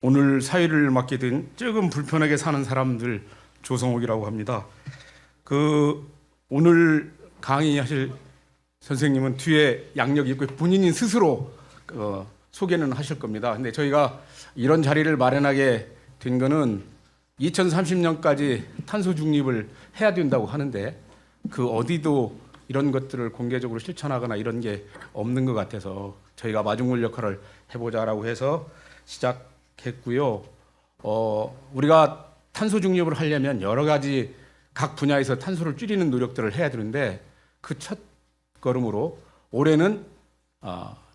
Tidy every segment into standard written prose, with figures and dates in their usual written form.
오늘 사회를 맡게 된 조금 불편하게 사는 사람들 조성옥이라고 합니다. 오늘 강의하실 선생님은 뒤에 양력이 있고 본인이 스스로 소개는 하실 겁니다. 근데 저희가 이런 자리를 마련하게 된 거는 2030년까지 탄소 중립을 해야 된다고 하는데 그 어디도 이런 것들을 공개적으로 실천하거나 이런 게 없는 것 같아서 저희가 마중물 역할을 해보자라고 해서 시작했고요. 우리가 탄소 중립을 하려면 여러 가지 각 분야에서 탄소를 줄이는 노력들을 해야 되는데 그 첫 걸음으로 올해는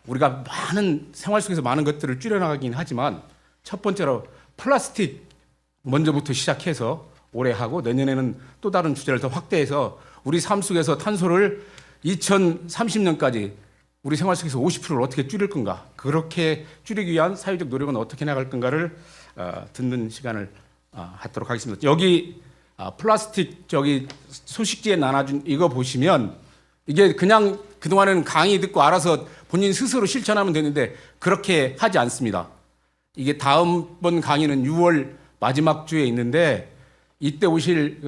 우리가 많은 생활 속에서 많은 것들을 줄여나가긴 하지만 첫 번째로 플라스틱 먼저부터 시작해서 올해 하고 내년에는 또 다른 주제를 더 확대해서 우리 삶 속에서 탄소를 2030년까지 우리 생활 속에서 50%를 어떻게 줄일 건가, 그렇게 줄이기 위한 사회적 노력은 어떻게 나갈 건가를 듣는 시간을 갖도록 하겠습니다. 여기 플라스틱 저기 소식지에 나눠준 이거 보시면 이게 그냥 그동안에는 강의 듣고 알아서 본인 스스로 실천하면 되는데 그렇게 하지 않습니다. 이게 다음번 강의는 6월 마지막 주에 있는데 이때 오실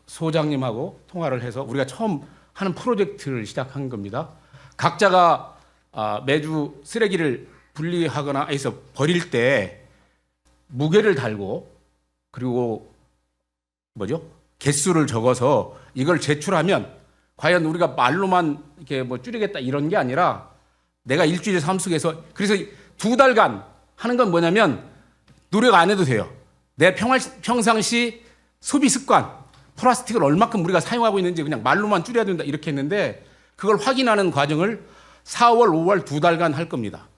소장님하고 통화를 해서 우리가 처음 하는 프로젝트를 시작한 겁니다. 각자가 매주 쓰레기를 분리하거나 해서 버릴 때 무게를 달고 그리고 개수를 적어서 이걸 제출하면 과연 우리가 말로만 이렇게 뭐 줄이겠다 이런 게 아니라 내가 일주일 삶 속에서 그래서 2달간 하는 건 뭐냐면 노력 안 해도 돼요. 내 평상시 소비 습관, 플라스틱을 얼마큼 우리가 사용하고 있는지 그냥 말로만 줄여야 된다 이렇게 했는데 그걸 확인하는 과정을 4월, 5월 2달간 할 겁니다.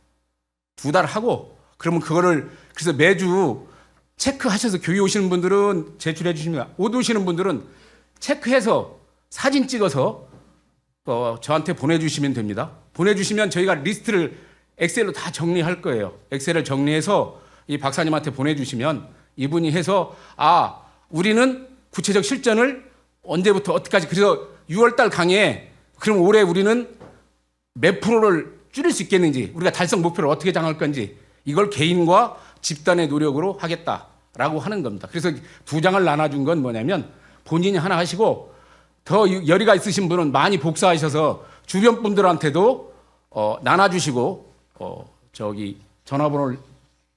2달 하고 그러면 그거를 그래서 매주 체크하셔서 교회 오시는 분들은 제출해 주시면 못 오시는 분들은 체크해서 사진 찍어서 저한테 보내주시면 됩니다. 보내주시면 저희가 리스트를 엑셀로 다 정리할 거예요. 엑셀을 정리해서 이 박사님한테 보내주시면 이분이 해서 우리는 구체적 실전을 언제부터 어디까지 그래서 6월달 강의에 그럼 올해 우리는 몇 프로를 줄일 수 있겠는지 우리가 달성 목표를 어떻게 정할 건지 이걸 개인과 집단의 노력으로 하겠다라고 하는 겁니다. 그래서 2장을 나눠준 건 뭐냐면 본인이 하나 하시고 더 열의가 있으신 분은 많이 복사하셔서 주변 분들한테도 나눠주시고 전화번호를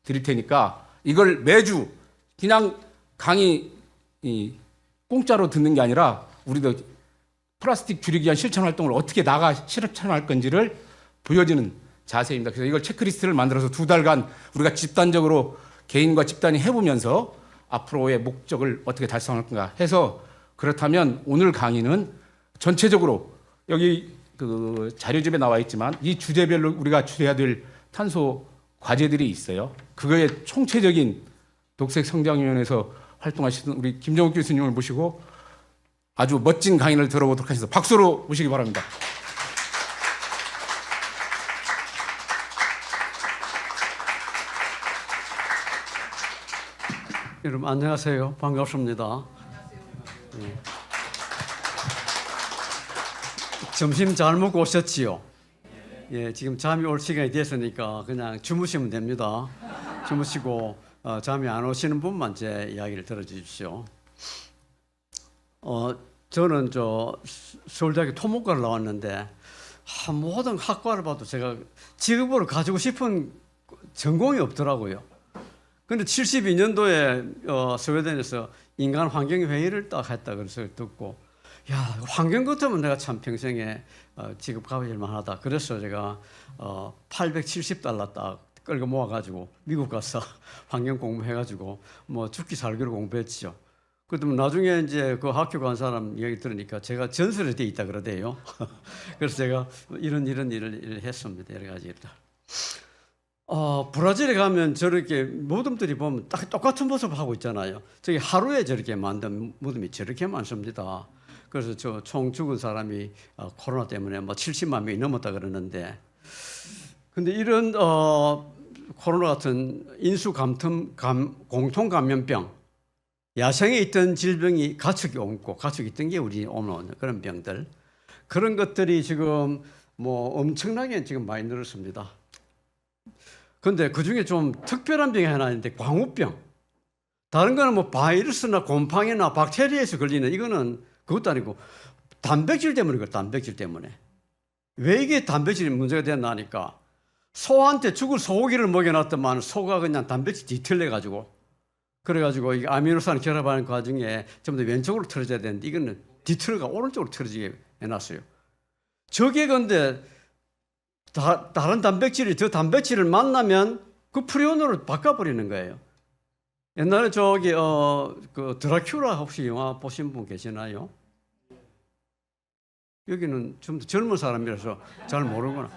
드릴 테니까 이걸 매주 그냥 강의 공짜로 듣는 게 아니라 우리도 플라스틱 줄이기 위한 실천 활동을 어떻게 실천할 건지를 보여주는 자세입니다. 그래서 이걸 체크리스트를 만들어서 2달간 우리가 집단적으로 개인과 집단이 해보면서 앞으로의 목적을 어떻게 달성할 건가 해서 그렇다면 오늘 강의는 전체적으로 여기 그 자료집에 나와 있지만 이 주제별로 우리가 줄여야 될 탄소 과제들이 있어요. 그거의 총체적인 녹색성장위원회에서 활동하시던 우리 김정욱 교수님을 모시고 아주 멋진 강의를 들어보도록 하겠습니다. 박수로 모시기 바랍니다. 여러분 안녕하세요. 반갑습니다. 네. 점심 잘 먹고 오셨지요? 예, 지금 잠이 올 시간이 됐으니까 그냥 주무시면 됩니다. 주무시고 잠이 안 오시는 분만 제 이야기를 들어주십시오. 저는 서울대학교 토목과를 나왔는데 모든 학과를 봐도 제가 직업으로 가지고 싶은 전공이 없더라고요. 근데 72년도에 스웨덴에서 인간 환경 회의를 딱 했다 그래서 듣고 환경 같으면 내가 참 평생에 직업 가질 만하다. 그래서 제가 $870 딱 끌고 모아가지고 미국 가서 환경 공부해가지고 뭐 죽기 살기로 공부했죠. 그러면 나중에 이제 그 학교 간 사람 이야기 들으니까 제가 전설에 돼 있다 그러대요. 그래서 제가 이런 일을 했습니다. 여러 가지 일들. 브라질에 가면 저렇게 무덤들이 보면 딱 똑같은 모습 하고 있잖아요. 저기 하루에 저렇게 만든 무덤이 저렇게 많습니다. 그래서 총 죽은 사람이 코로나 때문에 뭐 70만 명이 넘었다 그러는데, 근데 이런 코로나 같은 인수 공통 감염병, 야생에 있던 질병이 가축이 옮고 가축이 있던 게 우리 오는 그런 병들, 그런 것들이 지금 뭐 엄청나게 지금 많이 늘었습니다. 근데 그 중에 좀 특별한 병이 하나 있는데 광우병. 다른 거는 뭐 바이러스나 곰팡이나 박테리아에서 걸리는 이거는 그것도 아니고 단백질 때문에 그래, 단백질 때문에. 왜 이게 단백질이 문제가 됐나 하니까 소한테 죽을 소고기를 먹여놨더만 소가 그냥 단백질 뒤틀려가지고 그래가지고 이 아미노산 결합하는 과정에 전부 다 왼쪽으로 틀어져야 되는데 이거는 뒤틀어가 오른쪽으로 틀어지게 해놨어요. 저게 근데 다른 단백질이 저 단백질을 만나면 그 프리온으로 바꿔버리는 거예요. 옛날에 저기 그 드라큘라 혹시 영화 보신 분 계시나요? 여기는 좀 젊은 사람이라서 잘 모르구나.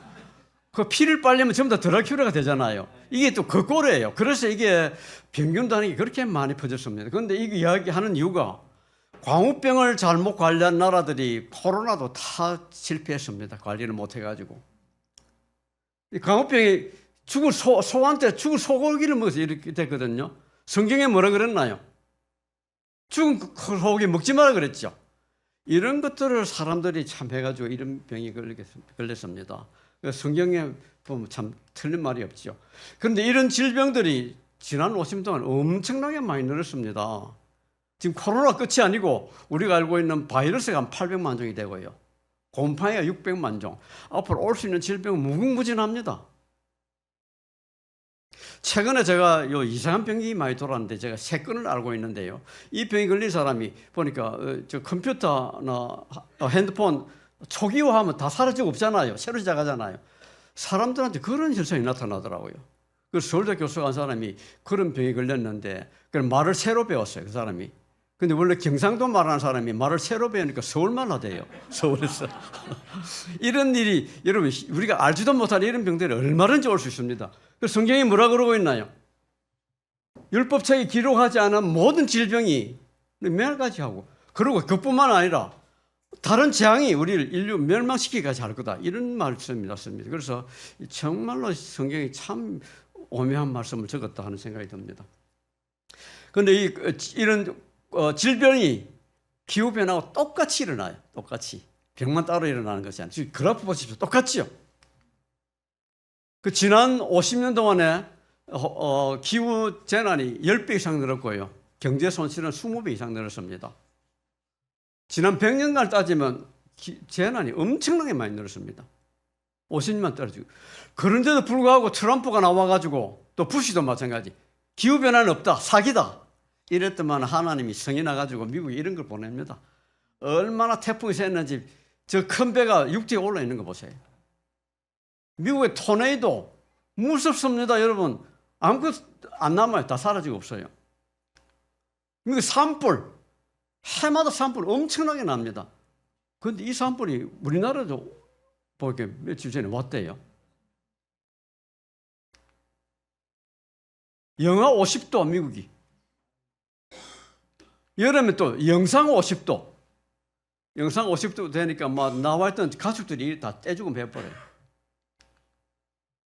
그 피를 빨리면 전부 다 드라큘라가 되잖아요. 이게 또 그 꼴이에요. 그래서 이게 병균 단위가 그렇게 많이 퍼졌습니다. 그런데 이 이야기하는 이유가 광우병을 잘못 관리한 나라들이 코로나도 다 실패했습니다. 관리를 못 해가지고. 이 광우병이 죽을 소한테 죽을 소고기를 먹어서 이렇게 됐거든요. 성경에 뭐라 그랬나요? 죽은 소고기 먹지 마라 그랬죠. 이런 것들을 사람들이 참 해가지고 이런 병이 걸렸습니다. 성경에 보면 참 틀린 말이 없죠. 그런데 이런 질병들이 지난 50년 동안 엄청나게 많이 늘었습니다. 지금 코로나 끝이 아니고 우리가 알고 있는 바이러스가 한 800만 종이 되고요. 곰팡이가 600만 종. 앞으로 올 수 있는 질병은 무궁무진합니다. 최근에 제가 요 이상한 병이 많이 돌았는데 제가 세 건을 알고 있는데요. 이 병이 걸린 사람이 보니까 저 컴퓨터나 핸드폰 초기화하면 다 사라지고 없잖아요. 새로 시작하잖아요. 사람들한테 그런 현상이 나타나더라고요. 그래서 서울대 교수가 한 사람이 그런 병이 걸렸는데 그걸 말을 새로 배웠어요. 그 사람이. 근데 원래 경상도 말하는 사람이 말을 새로 배우니까 서울말 하대요. 서울에서. 이런 일이 여러분 우리가 알지도 못한 이런 병들이 얼마든지 올 수 있습니다. 그래서 성경이 뭐라 그러고 있나요? 율법책에 기록하지 않은 모든 질병이 멸하지 하고 그리고 그뿐만 아니라 다른 재앙이 우리를 인류 멸망시키기까지 할 거다. 이런 말씀이 났습니다. 그래서 정말로 성경이 참 오묘한 말씀을 적었다 하는 생각이 듭니다. 그런데 이런 질병이 기후변화하고 똑같이 일어나요. 똑같이. 병만 따로 일어나는 것이 아니라. 지금 그래프 보십시오. 똑같지요. 그 지난 50년 동안에 기후 재난이 10배 이상 늘었고요. 경제 손실은 20배 이상 늘었습니다. 지난 100년간 따지면 재난이 엄청나게 많이 늘었습니다. 50년만 떨어지고. 그런데도 불구하고 트럼프가 나와가지고 또 부시도 마찬가지. 기후변화는 없다. 사기다. 이랬더만 하나님이 성이 나가지고 미국에 이런 걸 보냅니다. 얼마나 태풍이 셌는지 저 큰 배가 육지에 올라 있는 거 보세요. 미국의 토네이도 무섭습니다. 여러분. 아무것도 안 남아요. 다 사라지고 없어요. 미국 산불. 해마다 산불 엄청나게 납니다. 그런데 이 산불이 우리나라도 보니까 며칠 전에 왔대요. 영하 50도 미국이. 여름에 또 영상 50도. 영상 50도 되니까 막 나와있던 가축들이 다 떼죽음 해버려요.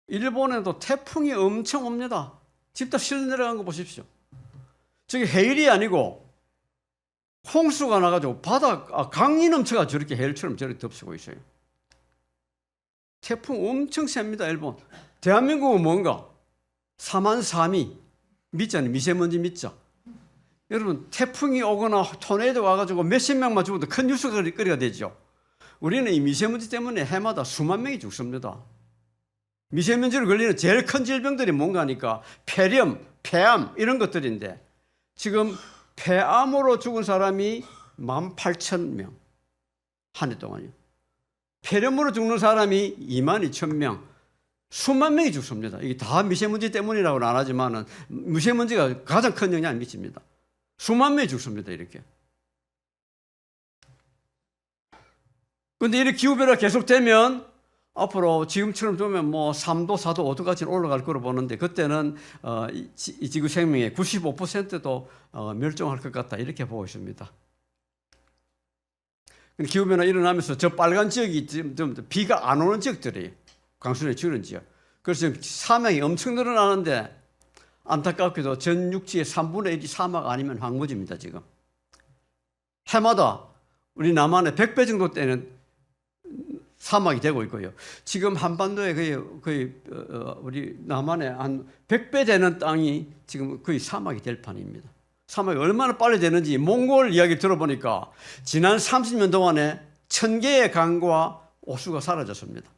일본에도 태풍이 엄청 옵니다. 집 다 실려 내려간 거 보십시오. 저게 해일이 아니고 홍수가 나가지고 강이 넘쳐가 저렇게 해일처럼 저렇게 덮치고 있어요. 태풍 엄청 셉니다, 일본. 대한민국은 뭔가? 사만사미. 미자는 미세먼지 미자. 여러분, 태풍이 오거나 토네이도 와가지고 몇십 명만 죽어도 큰 뉴스거리가 되죠. 우리는 이 미세먼지 때문에 해마다 수만 명이 죽습니다. 미세먼지로 걸리는 제일 큰 질병들이 뭔가 하니까 폐렴, 폐암 이런 것들인데 지금 폐암으로 죽은 사람이 18,000명 한 해 동안요. 폐렴으로 죽는 사람이 22,000명, 수만 명이 죽습니다. 이게 다 미세먼지 때문이라고는 안 하지만은 미세먼지가 가장 큰 영향을 미칩니다. 수만 명이 죽습니다. 이렇게. 그런데 이렇게 기후변화가 계속되면 앞으로 지금처럼 보면 뭐 3도, 4도, 5도까지 올라갈 거로 보는데 그때는 이 지구 생명의 95%도 멸종할 것 같다 이렇게 보고 있습니다. 기후변화 일어나면서 저 빨간 지역이 좀 비가 안 오는 지역들이 강수량이 줄은 지역. 그래서 지금 사막이 엄청 늘어나는데 안타깝게도 전 육지의 3분의 1이 사막 아니면 황무지입니다. 지금. 해마다 우리 남한의 100배 정도 되는 사막이 되고 있고요. 지금 한반도에 거의 우리 남한에 한 100배 되는 땅이 지금 거의 사막이 될 판입니다. 사막이 얼마나 빨리 되는지 몽골 이야기 들어보니까 지난 30년 동안에 1000개의 강과 호수가 사라졌습니다.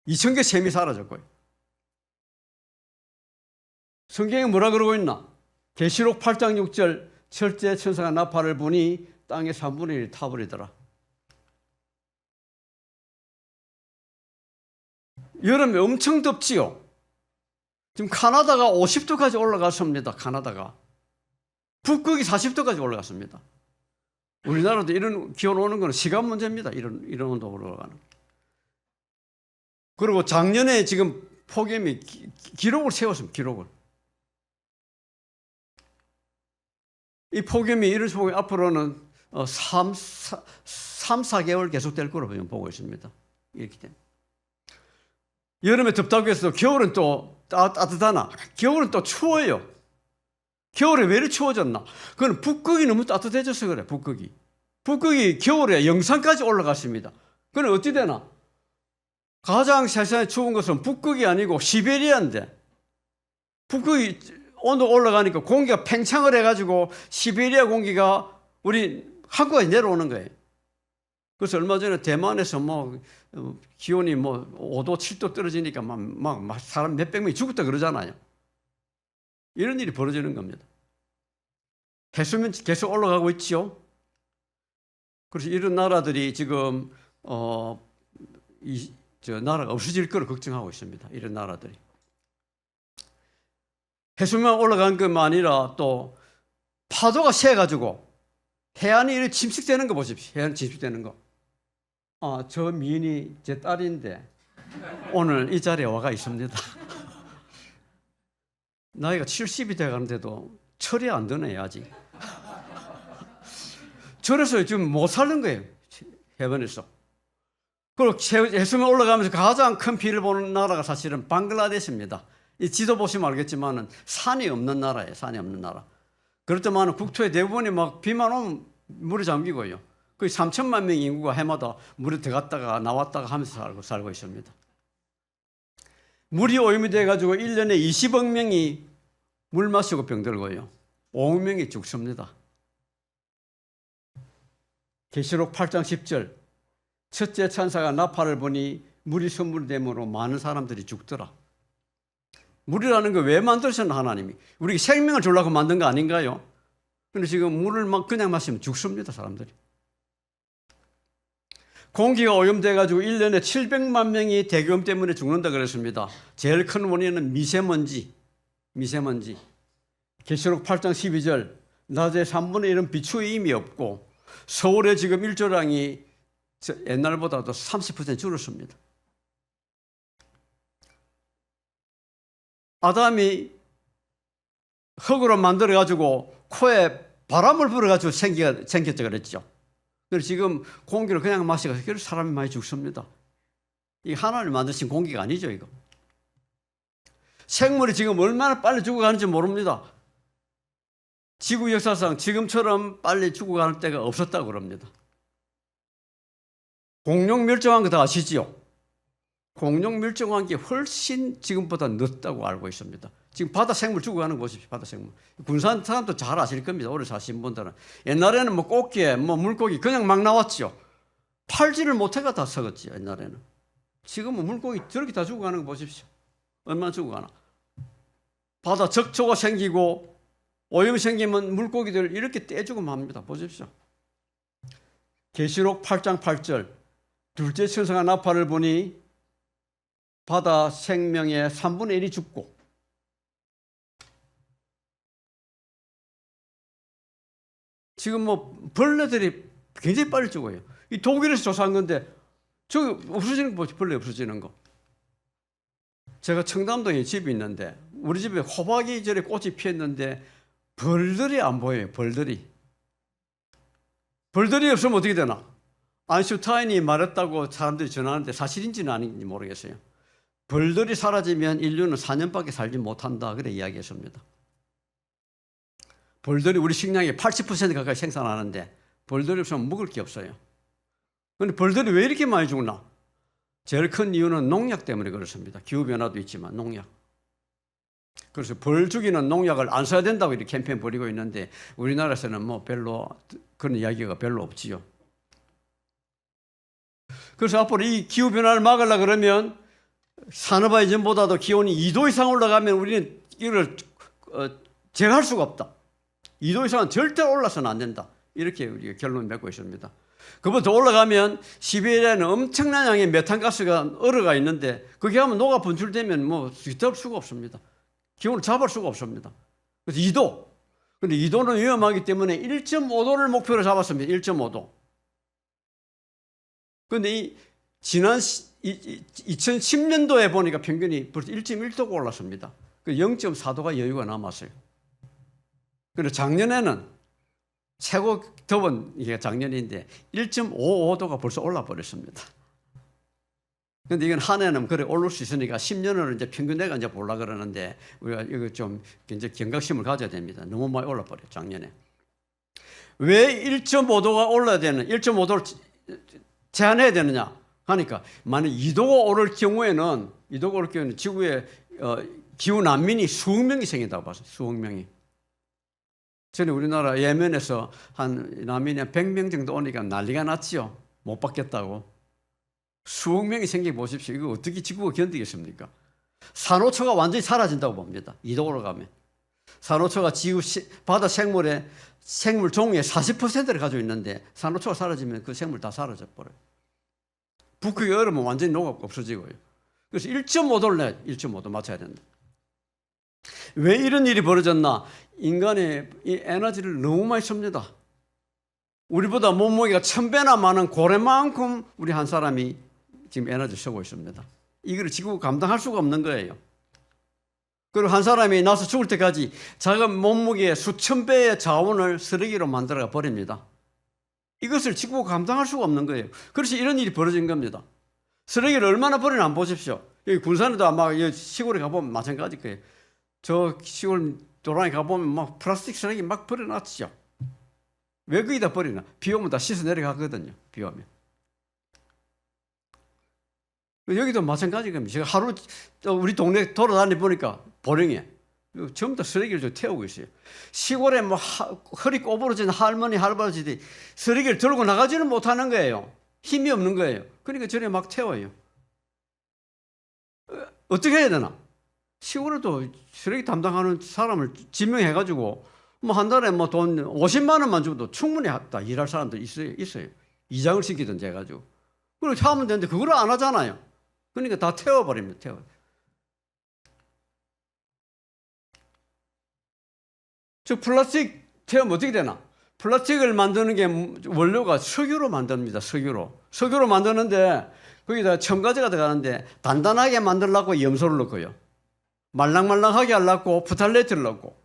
2000개 샘이 사라졌고요. 성경에 뭐라 그러고 있나? 계시록 8장 6절 철제 천사가 나팔을 부니 땅의 3분의 1이 타버리더라. 여름에 엄청 덥지요. 지금 카나다가 50도까지 올라갔습니다. 카나다가. 북극이 40도까지 올라갔습니다. 우리나라도 이런 기온 오는 건 시간 문제입니다. 이런 온도 올라가는. 그리고 작년에 지금 폭염이 기록을 세웠습니다. 기록을. 이 폭염이 이런 폭염이 앞으로는 3-4개월 계속될 거로 보고 있습니다. 이렇게 되면. 여름에 덥다고 해서 겨울은 또 따뜻하나? 겨울은 또 추워요. 겨울에 왜 이렇게 추워졌나? 그건 북극이 너무 따뜻해져서 그래, 북극이. 북극이 겨울에 영상까지 올라갔습니다. 그건 어찌 되나? 가장 세상에 추운 것은 북극이 아니고 시베리아인데, 북극이 온도 올라가니까 공기가 팽창을 해가지고 시베리아 공기가 우리 한국에 내려오는 거예요. 그래서 얼마 전에 대만에서 기온이 5도, 7도 떨어지니까 막 사람 몇백 명이 죽었다 그러잖아요. 이런 일이 벌어지는 겁니다. 해수면 계속 올라가고 있지요. 그래서 이런 나라들이 지금 나라가 없어질 거를 걱정하고 있습니다. 이런 나라들이. 해수면 올라간 것만 아니라 또 파도가 세가지고 해안이 이렇게 침식되는 거 보십시오. 해안 침식되는 거. 저 미인이 제 딸인데 오늘 이 자리에 와가 있습니다. 나이가 70이 돼가는데도 철이 안 드네요, 아직. 저래서 지금 못 사는 거예요, 해변에서. 그리고 해수면 올라가면서 가장 큰 피해를 보는 나라가 사실은 방글라데시입니다. 이 지도 보시면 알겠지만 산이 없는 나라예요, 산이 없는 나라. 그렇지만 국토의 대부분이 막 비만 오면 물에 잠기고요. 거의 3천만 명의 인구가 해마다 물에 들어갔다가 나왔다가 하면서 살고 있습니다. 물이 오염이 돼가지고 1년에 20억 명이 물 마시고 병들고요. 5억 명이 죽습니다. 계시록 8장 10절 첫째 천사가 나팔을 부니 물이 선물됨으로 많은 사람들이 죽더라. 물이라는 거 왜 만드셨나 하나님이? 우리에게 생명을 주려고 만든 거 아닌가요? 근데 지금 물을 막 그냥 마시면 죽습니다, 사람들이. 공기가 오염돼가지고 1년에 700만 명이 대기오염 때문에 죽는다 그랬습니다. 제일 큰 원인은 미세먼지. 계시록 8장 12절 낮에 3분의 1은 비추의 힘이 없고 서울의 지금 일조량이 옛날보다도 30% 줄었습니다. 아담이 흙으로 만들어가지고 코에 바람을 불어가지고 생겼죠 그랬죠. 그래서 지금 공기를 그냥 마시고 그래서 사람이 많이 죽습니다. 이 하나님 만드신 공기가 아니죠, 이거. 생물이 지금 얼마나 빨리 죽어가는지 모릅니다. 지구 역사상 지금처럼 빨리 죽어가는 때가 없었다고 그럽니다. 공룡 멸종한 거 다 아시지요? 공룡 멸종한 게 훨씬 지금보다 늦다고 알고 있습니다. 지금 바다 생물 죽어가는 거 보십시오. 바다 생물. 군산 사람도 잘 아실 겁니다. 오래 사신 분들은. 옛날에는 꽃게, 물고기 그냥 막 나왔죠. 팔지를 못해가 다 썩었지, 옛날에는. 지금은 물고기 저렇게 다 죽어가는 거 보십시오. 얼마나 죽어가나. 바다 적초가 생기고 오염이 생기면 물고기들 이렇게 떼주고 맙니다. 보십시오. 계시록 8장 8절 둘째 천사가 나팔을 부니 바다 생명의 3분의 1이 죽고 지금 벌레들이 굉장히 빨리 죽어요. 이 독일에서 조사한 건데 저기 없어지는 거 보지, 벌레 없어지는 거. 제가 청담동에 집이 있는데 우리 집에 호박이 저래 꽃이 피었는데 벌들이 안 보여요. 벌들이 없으면 어떻게 되나? 아인슈타인이 말했다고 사람들이 전하는데 사실인지는 아닌지 모르겠어요. 벌들이 사라지면 인류는 4년밖에 살지 못한다. 그래 이야기했습니다. 벌들이 우리 식량의 80% 가까이 생산하는데 벌들이 없으면 먹을 게 없어요. 그런데 벌들이 왜 이렇게 많이 죽나? 제일 큰 이유는 농약 때문에 그렇습니다. 기후변화도 있지만 농약. 그래서 벌 죽이는 농약을 안 써야 된다고 이렇게 캠페인 벌이고 있는데 우리나라에서는 뭐 별로 그런 이야기가 별로 없지요. 그래서 앞으로 이 기후변화를 막으려고 그러면 산업화 이전보다도 기온이 2도 이상 올라가면 우리는 이걸 제어할 수가 없다. 2도 이상은 절대 올라서는 안 된다. 이렇게 우리가 결론을 맺고 있습니다. 그보다 더 올라가면 시베리아에는 엄청난 양의 메탄가스가 얼어가 있는데 그게 하면 녹아 분출되면 뭐 뒤덮을 수가 없습니다. 기온을 잡을 수가 없습니다. 그래서 2도. 근데 2도는 위험하기 때문에 1.5도를 목표로 잡았습니다. 1.5도. 근데 지난 2010년도에 보니까 평균이 벌써 1.1도가 올랐습니다. 0.4도가 여유가 남았어요. 그리고 작년에는 최고 더운 이게 작년인데 1.55도가 벌써 올라 버렸습니다. 근데 이건 한 해는 그래 오를 수 있으니까 10년으로 이제 평균 내가 이제 보려 그러는데 우리가 이거 좀 이제 경각심을 가져야 됩니다. 너무 많이 올라 버려 작년에. 왜 1.5도가 올라야 되는 1.5도를 제한해야 되느냐 하니까 만약 2도가 오를 경우에는 지구에 기후 난민이 수억 명이 생긴다고 봤어요. 수억 명이. 전에 우리나라 예멘에서 한 난민이 한 100명 정도 오니까 난리가 났지요. 못 받겠다고. 수억 명이 생겨 보십시오. 이거 어떻게 지구가 견디겠습니까? 산호초가 완전히 사라진다고 봅니다. 2도로 가면. 산호초가 지구 바다 생물 종의 40%를 가지고 있는데 산호초가 사라지면 그 생물 다 사라져 버려요. 북극이 얼으면 완전히 녹아 없어지고요. 그래서 1.5도를 내야 1.5도 맞춰야 된다. 왜 이런 일이 벌어졌나? 인간이 이 에너지를 너무 많이 씁니다. 우리보다 몸무게가 1000배나 많은 고래만큼 우리 한 사람이 지금 에너지를 쓰고 있습니다. 이걸 지구가 감당할 수가 없는 거예요. 그리고 한 사람이 나서 죽을 때까지 작은 몸무게의 수천 배의 자원을 쓰레기로 만들어 버립니다. 이것을 지구가 감당할 수가 없는 거예요. 그래서 이런 일이 벌어진 겁니다. 쓰레기를 얼마나 버리나 한번 보십시오. 여기 군산에도 아마 시골에 가보면 마찬가지일 거예요. 저 시골 도랑에 가보면 막 플라스틱 쓰레기 막 버려놨죠. 왜 거기다 버리나? 비 오면 다 씻어 내려가거든요. 비 오면. 여기도 마찬가지인 겁니다. 제가 하루 우리 동네 돌아다니 보니까 보령에 전부 다 쓰레기를 좀 태우고 있어요. 시골에 뭐 허리 꼬부러진 할머니, 할아버지들이 쓰레기를 들고 나가지는 못하는 거예요. 힘이 없는 거예요. 그러니까 저래 막 태워요. 어떻게 해야 되나? 시골에도 쓰레기 담당하는 사람을 지명해가지고 뭐 한 달에 뭐 돈 50만 원만 줘도 충분히 다 일할 사람들 있어요. 이장을 시키든지 해가지고. 그렇게 하면 되는데 그걸 안 하잖아요. 그러니까 다 태워버립니다. 저 플라스틱 태우면 어떻게 되나? 플라스틱을 만드는 게 원료가 석유로 만듭니다. 석유로 만드는데 거기다 첨가제가 들어가는데 단단하게 만들려고 염소를 넣고요. 말랑말랑하게 하려고 부탈레트를 넣고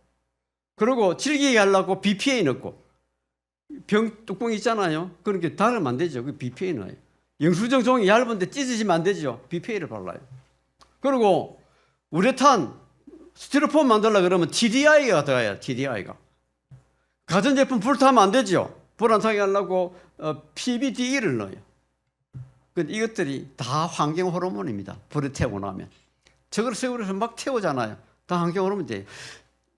그리고 질기게 하려고 BPA 넣고 병 뚜껑 있잖아요. 그렇게 달으면 안 되죠. 그 BPA 넣어요. 영수증 종이 얇은데 찢어지면 안 되죠. BPA를 발라요. 그리고 우레탄, 스티로폼 만들려고 그러면 TDI가 들어가요. TDI가. 가전제품 불타면 안 되죠. 불 안 타게 하려고 PBDE를 넣어요. 이것들이 다 환경 호르몬입니다. 불에 태우고 나면. 저걸 세우려서 막 태우잖아요. 다 환경 호르몬이에요.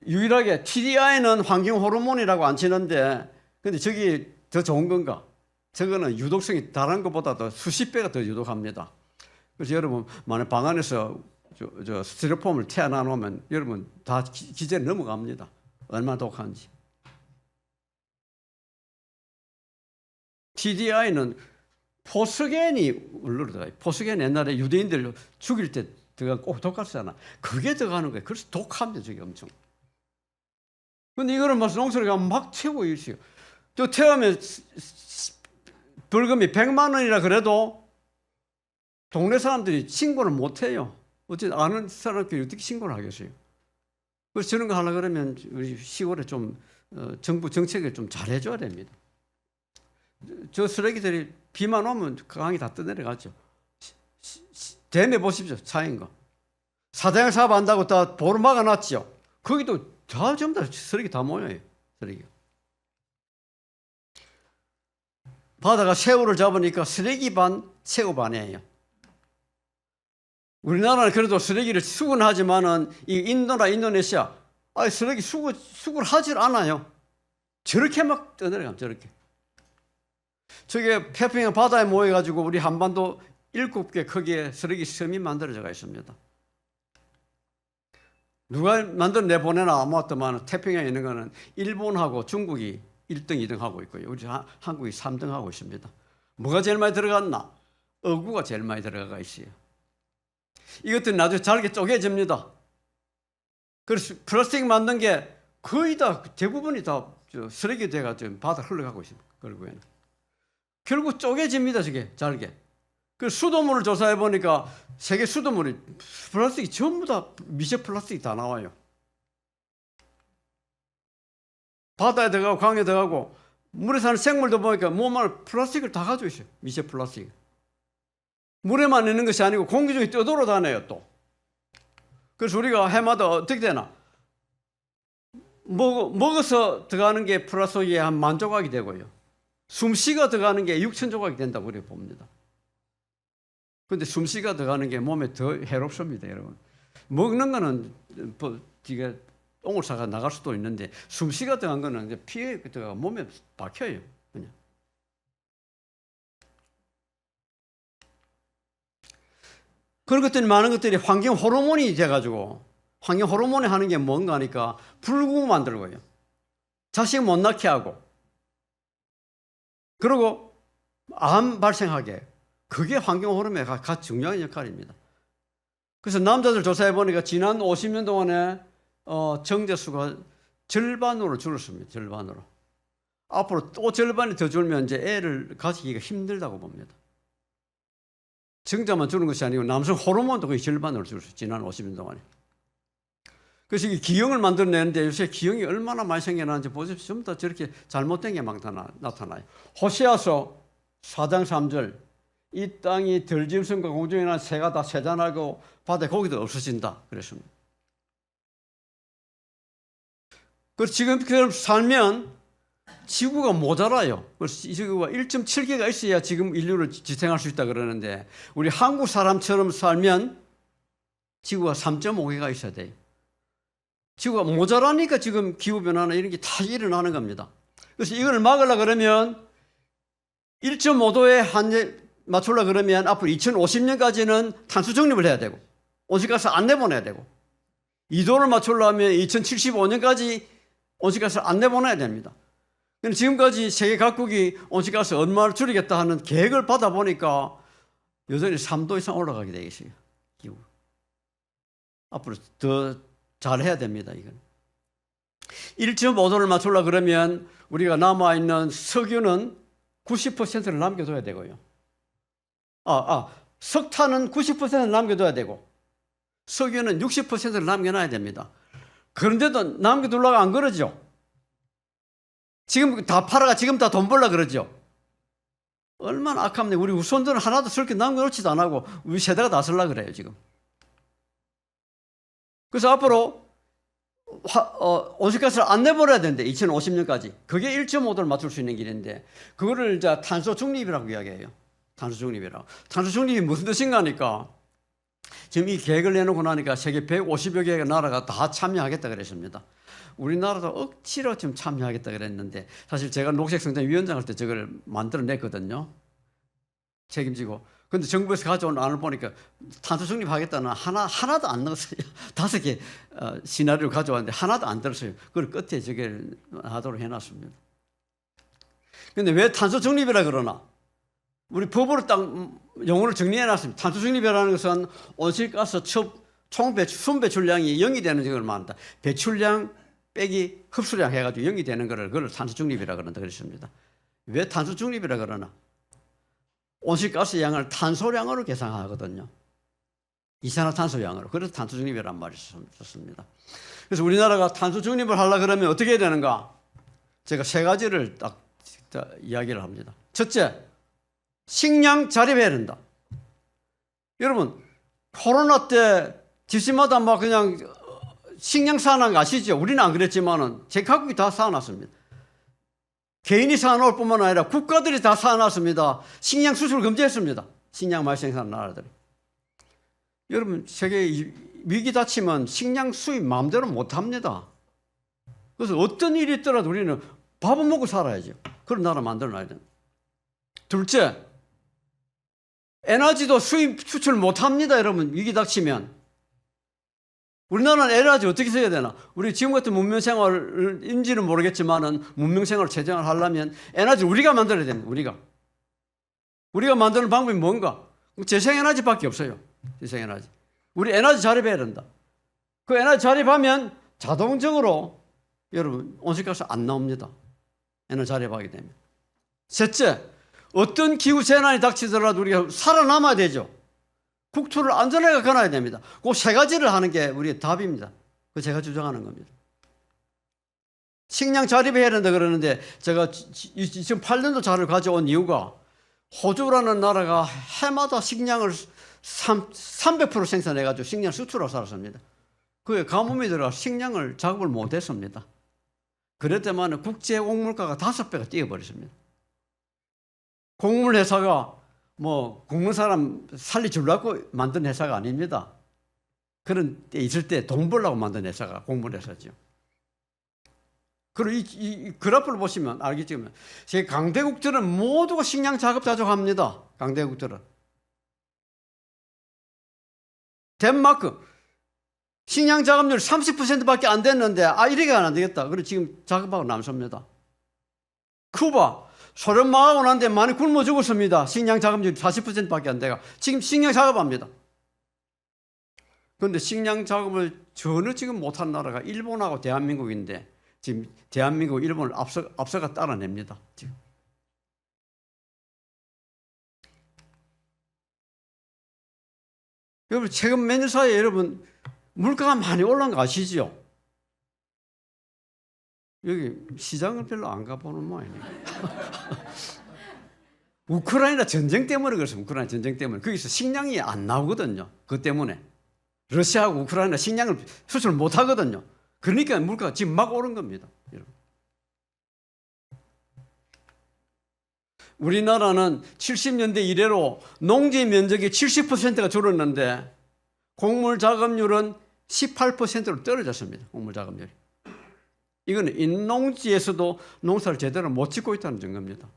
유일하게 TDI는 환경 호르몬이라고 안 치는데 근데 저기 더 좋은 건가? 저거는 유독성이 다른 것보다도 수십 배가 더 유독합니다. 그래서 여러분 만약 방 안에서 저 스티로폼을 태어나 놓으면 여러분 다 기재를 넘어갑니다. 얼마나 독한지. TDI는 포스겐이 원료로 들어가요. 포스겐 옛날에 유대인들 죽일 때 들어간 꼭 독가스잖아. 그게 들어가는 거예요. 그래서 독합니다. 저게 엄청. 근데 이거를 막 농촌에 가면 막 태우고 있어요. 또 태우면 벌금이 100만 원이라 그래도 동네 사람들이 신고를 못 해요. 어쨌든 아는 사람끼리 어떻게 신고를 하겠어요. 그래서 저런 거 하려고 그러면 우리 시골에 좀 정부 정책을 좀 잘해줘야 됩니다. 저 쓰레기들이 비만 오면 강이 다 떠내려가죠. 댐에 보십시오. 차인 거. 사대강 사업한다고 다 보로 막아놨죠. 거기도 다 전부 다 쓰레기 다 모여요. 쓰레기가. 바다가 새우를 잡으니까 쓰레기 반, 새우 반이에요. 우리나라는 그래도 쓰레기를 수거하지만은 이 인도나 인도네시아, 쓰레기 수거를 하질 않아요. 저렇게 막 떠내려가면 저렇게. 저게 태평양 바다에 모여가지고 우리 한반도 7개 크기의 쓰레기 섬이 만들어져가 있습니다. 누가 만들어 내보내나 아무것도만 태평양에 있는 거는 일본하고 중국이 1등, 2등 하고 있고요. 우리 한국이 3등 하고 있습니다. 뭐가 제일 많이 들어갔나? 어구가 제일 많이 들어가 있어요. 이것들이 나중에 잘게 쪼개집니다. 그래서 플라스틱 만든 게 거의 다 대부분이 다 쓰레기 돼가지고 바다 흘러가고 있습니다. 결국에는. 결국 쪼개집니다. 저게 잘게. 그 수돗물을 조사해 보니까 세계 수돗물이 플라스틱이 전부 다 미세 플라스틱이 다 나와요. 바다에 들어가고 강에 들어가고 물에 사는 생물도 보니까 몸 안에 플라스틱을 다 가지고 있어요. 미세 플라스틱. 물에만 있는 것이 아니고 공기 중에 떠돌아다녀요 또. 그래서 우리가 해마다 어떻게 되나? 먹어서 들어가는 게 플라스틱이 한 10,000조각이 되고요. 숨쉬가 들어가는 게 6,000조각이 된다고 우리가 봅니다. 그런데 숨쉬가 들어가는 게 몸에 더 해롭습니다, 여러분. 먹는 거는 이게 똥을 싸가 나갈 수도 있는데 숨쉬가 들어간 거는 이제 피에 들어가 몸에 박혀요, 그냥. 그런 것들이 많은 것들이 환경 호르몬이 돼가지고 환경 호르몬이 하는 게 뭔가 하니까 불구 만들고요. 자식 못 낳게 하고 그리고 암 발생하게 그게 환경 호르몬의 가장 중요한 역할입니다. 그래서 남자들 조사해 보니까 지난 50년 동안에 정제수가 절반으로 줄었습니다. 절반으로. 앞으로 또 절반이 더 줄면 이제 애를 가지기가 힘들다고 봅니다. 정자만 주는 것이 아니고 남성 호르몬도 거의 절반으로 줄었어요. 지난 50년 동안에. 그래서 이 기형을 만들어내는데 요새 기형이 얼마나 많이 생겨나는지 보십시오. 전부 다 저렇게 잘못된 게 막 나타나요. 호세아서 4장 3절 이 땅이 들짐승과 공중이나 새가 다 세잔하고 바다에 고기도 없어진다 그랬습니다. 그래서 지금 그럼 살면 지구가 모자라요. 그래서 지구가 1.7개가 있어야 지금 인류를 지탱할 수 있다 그러는데 우리 한국 사람처럼 살면 지구가 3.5개가 있어야 돼요. 지구가 모자라니까 지금 기후변화나 이런 게 다 일어나는 겁니다. 그래서 이걸 막으려고 그러면 1.5도에 한계 맞추려고 그러면 앞으로 2050년까지는 탄소 중립을 해야 되고 온실가스 안 내보내야 되고 2도를 맞추려면 2075년까지 온실가스를 안 내보내야 됩니다. 근데 지금까지 세계 각국이 온실가스 얼마를 줄이겠다 하는 계획을 받아보니까 여전히 3도 이상 올라가게 되어 있어요. 기후. 앞으로 더 잘해야 됩니다. 이건 1.5도를 맞추려고 그러면 우리가 남아있는 석유는 90%를 남겨둬야 되고요. 석탄은 90%를 남겨둬야 되고 석유는 60%를 남겨놔야 됩니다. 그런데도 남겨두려고 안 그러죠. 지금 다 팔아가 지금 다 돈 벌라 그러죠. 얼마나 아깝네. 우리 후손들은 하나도 쓸게 남겨놓지도 안 하고 우리 세대가 다 쓸라 그래요 지금. 그래서 앞으로 온실가스를 안 내버려야 되는데 2050년까지 그게 1.5도를 맞출 수 있는 길인데 그거를 이제 탄소 중립이라고 이야기해요. 탄소 중립이라고. 탄소 중립이 무슨 뜻인가 하니까 지금 이 계획을 내놓고 나니까 세계 150여 개의 나라가 다 참여하겠다 그랬습니다. 우리나라도 억지로 좀 참여하겠다 그랬는데 사실 제가 녹색성장위원장 할 때 저걸 만들어냈거든요. 책임지고. 근데 정부에서 가져온 안을 보니까 탄소 중립하겠다는 하나도 안 넣었어요. 5개 시나리오를 가져왔는데 하나도 안 들었어요. 그걸 끝에 저게 하도록 해놨습니다. 근데 왜 탄소 중립이라 그러나? 우리 법으로 딱 용어를 정리해놨습니다. 탄소 중립이라는 것은 온실가스 총배출량이 0이 되는 적을 말한다. 배출량 빼기 흡수량 해가지고 0이 되는 거를 그걸 탄소 중립이라 그런다 그랬습니다. 왜 탄소 중립이라 그러나? 온실가스 양을 탄소량으로 계산하거든요. 이산화탄소량으로. 그래서 탄소 중립이란 말이 썼습니다. 그래서 우리나라가 탄소 중립을 하려고 그러면 어떻게 해야 되는가? 제가 3가지를 딱 이야기를 합니다. 첫째, 식량 자립해야 된다. 여러분, 코로나 때 집집마다 막 그냥 식량 사놓은 거 아시죠? 우리는 안 그랬지만은 제 각국이 다 사놨습니다. 개인이 사놓을 뿐만 아니라 국가들이 다 사놨습니다. 식량 수출 금지했습니다. 식량 많이 생산하는 나라들이. 여러분, 세계 위기 닥치면 식량 수입 마음대로 못합니다. 그래서 어떤 일이 있더라도 우리는 밥은 먹고 살아야죠. 그런 나라 만들어놔야 됩니다. 둘째, 에너지도 수입 수출 못합니다. 여러분, 위기 닥치면. 우리나라는 에너지 어떻게 써야 되나? 우리 지금 같은 문명생활인지는 모르겠지만은 문명생활을 최저한 하려면 에너지 우리가 만들어야 됩니다. 우리가 만드는 방법이 뭔가? 재생에너지밖에 없어요. 재생에너지. 우리 에너지 자립해야 된다. 그 에너지 자립하면 자동적으로 여러분 온실가스 안 나옵니다. 에너지 자립하게 되면. 셋째, 어떤 기후 재난이 닥치더라도 우리가 살아남아야 되죠. 국토를 안전하게 가놔야 됩니다. 그 세 가지를 하는 게 우리의 답입니다. 그 제가 주장하는 겁니다. 식량 자립해야 된다 그러는데 제가 2008년도 자료를 가져온 이유가 호주라는 나라가 해마다 식량을 300% 생산해가지고 식량 수출하고 살았습니다. 그에 가뭄이 들어 식량을 작업을 못했습니다. 그랬더만 국제 곡물가가 5배가 뛰어버렸습니다. 곡물 회사가 뭐 곡물 사람 살리 주려고 만든 회사가 아닙니다. 그런 때 있을 때 돈 벌려고 만든 회사가 곡물 회사죠. 그리고 이 그래프를 보시면 알겠지만 제 강대국들은 모두가 식량 작업 자족합니다. 강대국들은. 덴마크 식량 작업률 30%밖에 안 됐는데 이렇게 안 되겠다. 그래서 지금 작업하고 남습니다. 쿠바 소련 망하고 난 뒤에 많이 굶어 죽었습니다. 식량 작업률 40%밖에 안 돼가 지금 식량 작업합니다. 그런데 식량 작업을 전혀 지금 못한 나라가 일본하고 대한민국인데 지금 대한민국, 일본을 앞서가 따라냅니다. 지금. 여러분 최근 몇 년 사이에 여러분 물가가 많이 올라간 거 아시죠? 여기 시장을 별로 안 가보는 모양이네요. 우크라이나 전쟁 때문에 그렇습니다. 우크라이나 전쟁 때문에. 거기서 식량이 안 나오거든요. 그것 때문에. 러시아하고 우크라이나 식량을 수출 못 하거든요. 그러니까 물가가 지금 막 오른 겁니다. 여러분. 우리나라는 70년대 이래로 농지 면적이 70%가 줄었는데 곡물 작업률은 18%로 떨어졌습니다. 곡물 작업률이. 이거는 인농지에서도 농사를 제대로 못 짓고 있다는 증거입니다.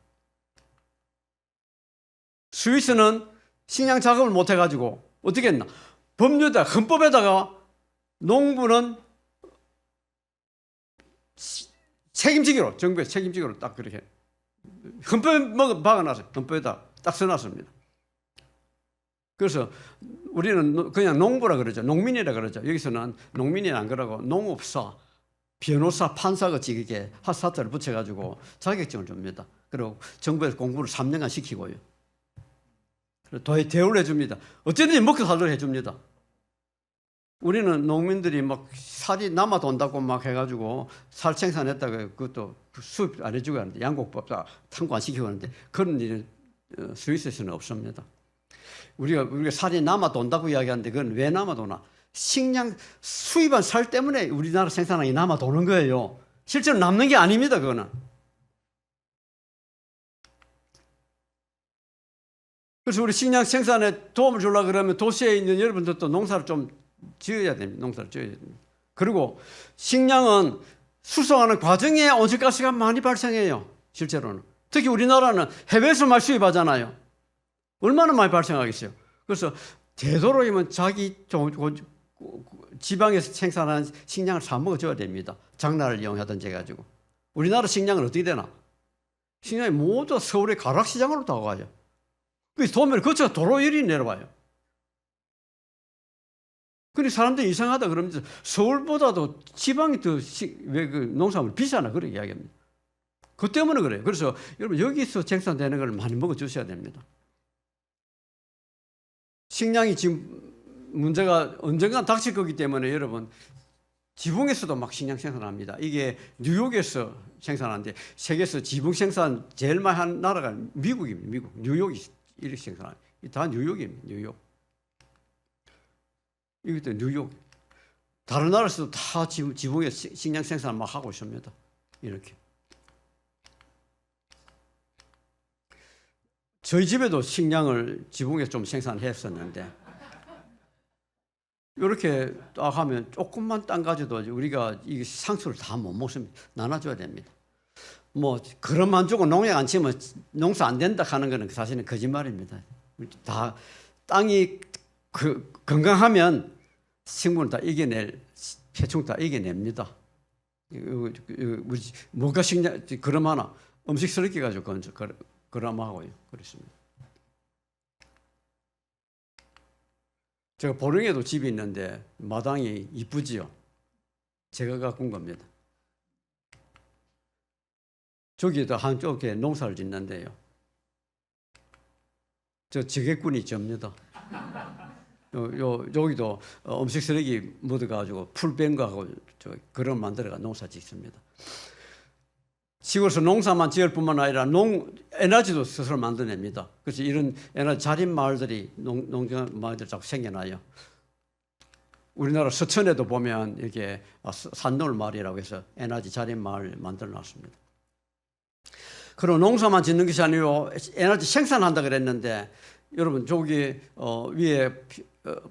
스위스는 식량 작업을 못 해가지고 어떻게 했나? 법률에다 헌법에다가 농부는 책임지기로 정부에 책임지기로 딱 그렇게 헌법에 박아놨어요. 헌법에다 딱 써놨습니다. 그래서 우리는 그냥 농부라 그러죠. 농민이라 그러죠. 여기서는 농민이 안 그러고 농업사, 변호사, 판사같이 이렇게 사자를 붙여가지고 자격증을 줍니다. 그리고 정부에서 공부를 3년간 시키고요. 대우를 해줍니다. 어쨌든지 먹고 살도록 해줍니다. 우리는 농민들이 막 살이 남아 돈다고 막 해가지고 살 생산했다가 그것도 수입 안 해주고 하는데 양곡법 다 참고 안 시키고 하는데 그런 일은 스위스에서는 없습니다. 우리가 살이 남아 돈다고 이야기하는데 그건 왜 남아 도나? 식량 수입한 살 때문에 우리나라 생산량이 게 남아 도는 거예요. 실제로 남는 게 아닙니다. 그거는. 그래서 우리 식량 생산에 도움을 주려고 그러면 도시에 있는 여러분들도 농사를 좀 지어야 됩니다. 농사를 지어야 됩니다. 그리고 식량은 수송하는 과정에 온실가스가 많이 발생해요. 실제로는. 특히 우리나라는 해외에서 많이 수입하잖아요. 얼마나 많이 발생하겠어요. 그래서 되도록이면 자기 지방에서 생산한 식량을 사 먹어줘야 됩니다. 장날을 이용하든지 해가지고. 우리나라 식량은 어떻게 되나? 식량이 모두 서울의 가락시장으로 다 가요. 그 도매를 거쳐서 도로 위로 내려와요. 근데 사람들이 이상하다 그러면서 서울보다도 지방이 더 왜 그 농산물 비싸나 그렇게 이야기합니다. 그 때문에 그래요. 그래서 여러분 여기서 생산되는 걸 많이 먹어 주셔야 됩니다. 식량이 지금 문제가 언젠가 닥칠 거기 때문에 여러분 지붕에서도 막 식량 생산합니다. 이게 뉴욕에서 생산하는데 세계에서 지붕 생산 제일 많이 한 나라가 미국입니다. 미국 뉴욕이 이렇게 생산합니다. 다 뉴욕입니다. 뉴욕. 이것도 뉴욕. 다른 나라에서도 다 지붕에 식량 생산 막 하고 있습니다. 이렇게. 저희 집에도 식량을 지붕에 좀 생산했었는데 이렇게 딱 하면 조금만 땅 가져도 우리가 이 상수를 다 못 먹습니다. 나눠줘야 됩니다. 뭐 그런만 주고 농약 안 치면 농사 안 된다 하는 거는 사실은 거짓말입니다. 다 땅이 건강하면 식물을 다 이겨낼, 해충 다 이겨냅니다. 뭐가 식량 그럼 하나 음식 쓰레기 가지고 그럼 하고요. 그렇습니다. 제가 보령에도 집이 있는데 마당이 이쁘지요. 제가 가꾼 겁니다. 저기도 한쪽에 농사를 짓는데요. 저 지게꾼이 접니다. 여기도 음식 쓰레기 묻어가지고 풀 뺀 거하고 그런 만들어가 농사 짓습니다. 시골에서 농사만 지을 뿐만 아니라 에너지도 스스로 만들어냅니다. 그래서 이런 에너지 자립 마을들이 농경 마을들 자꾸 생겨나요. 우리나라 서천에도 보면 이렇게 산놀 마을이라고 해서 에너지 자립 마을 만들어 놨습니다. 그리고 농사만 짓는 것이 아니고 에너지 생산한다 그랬는데 여러분 저기 위에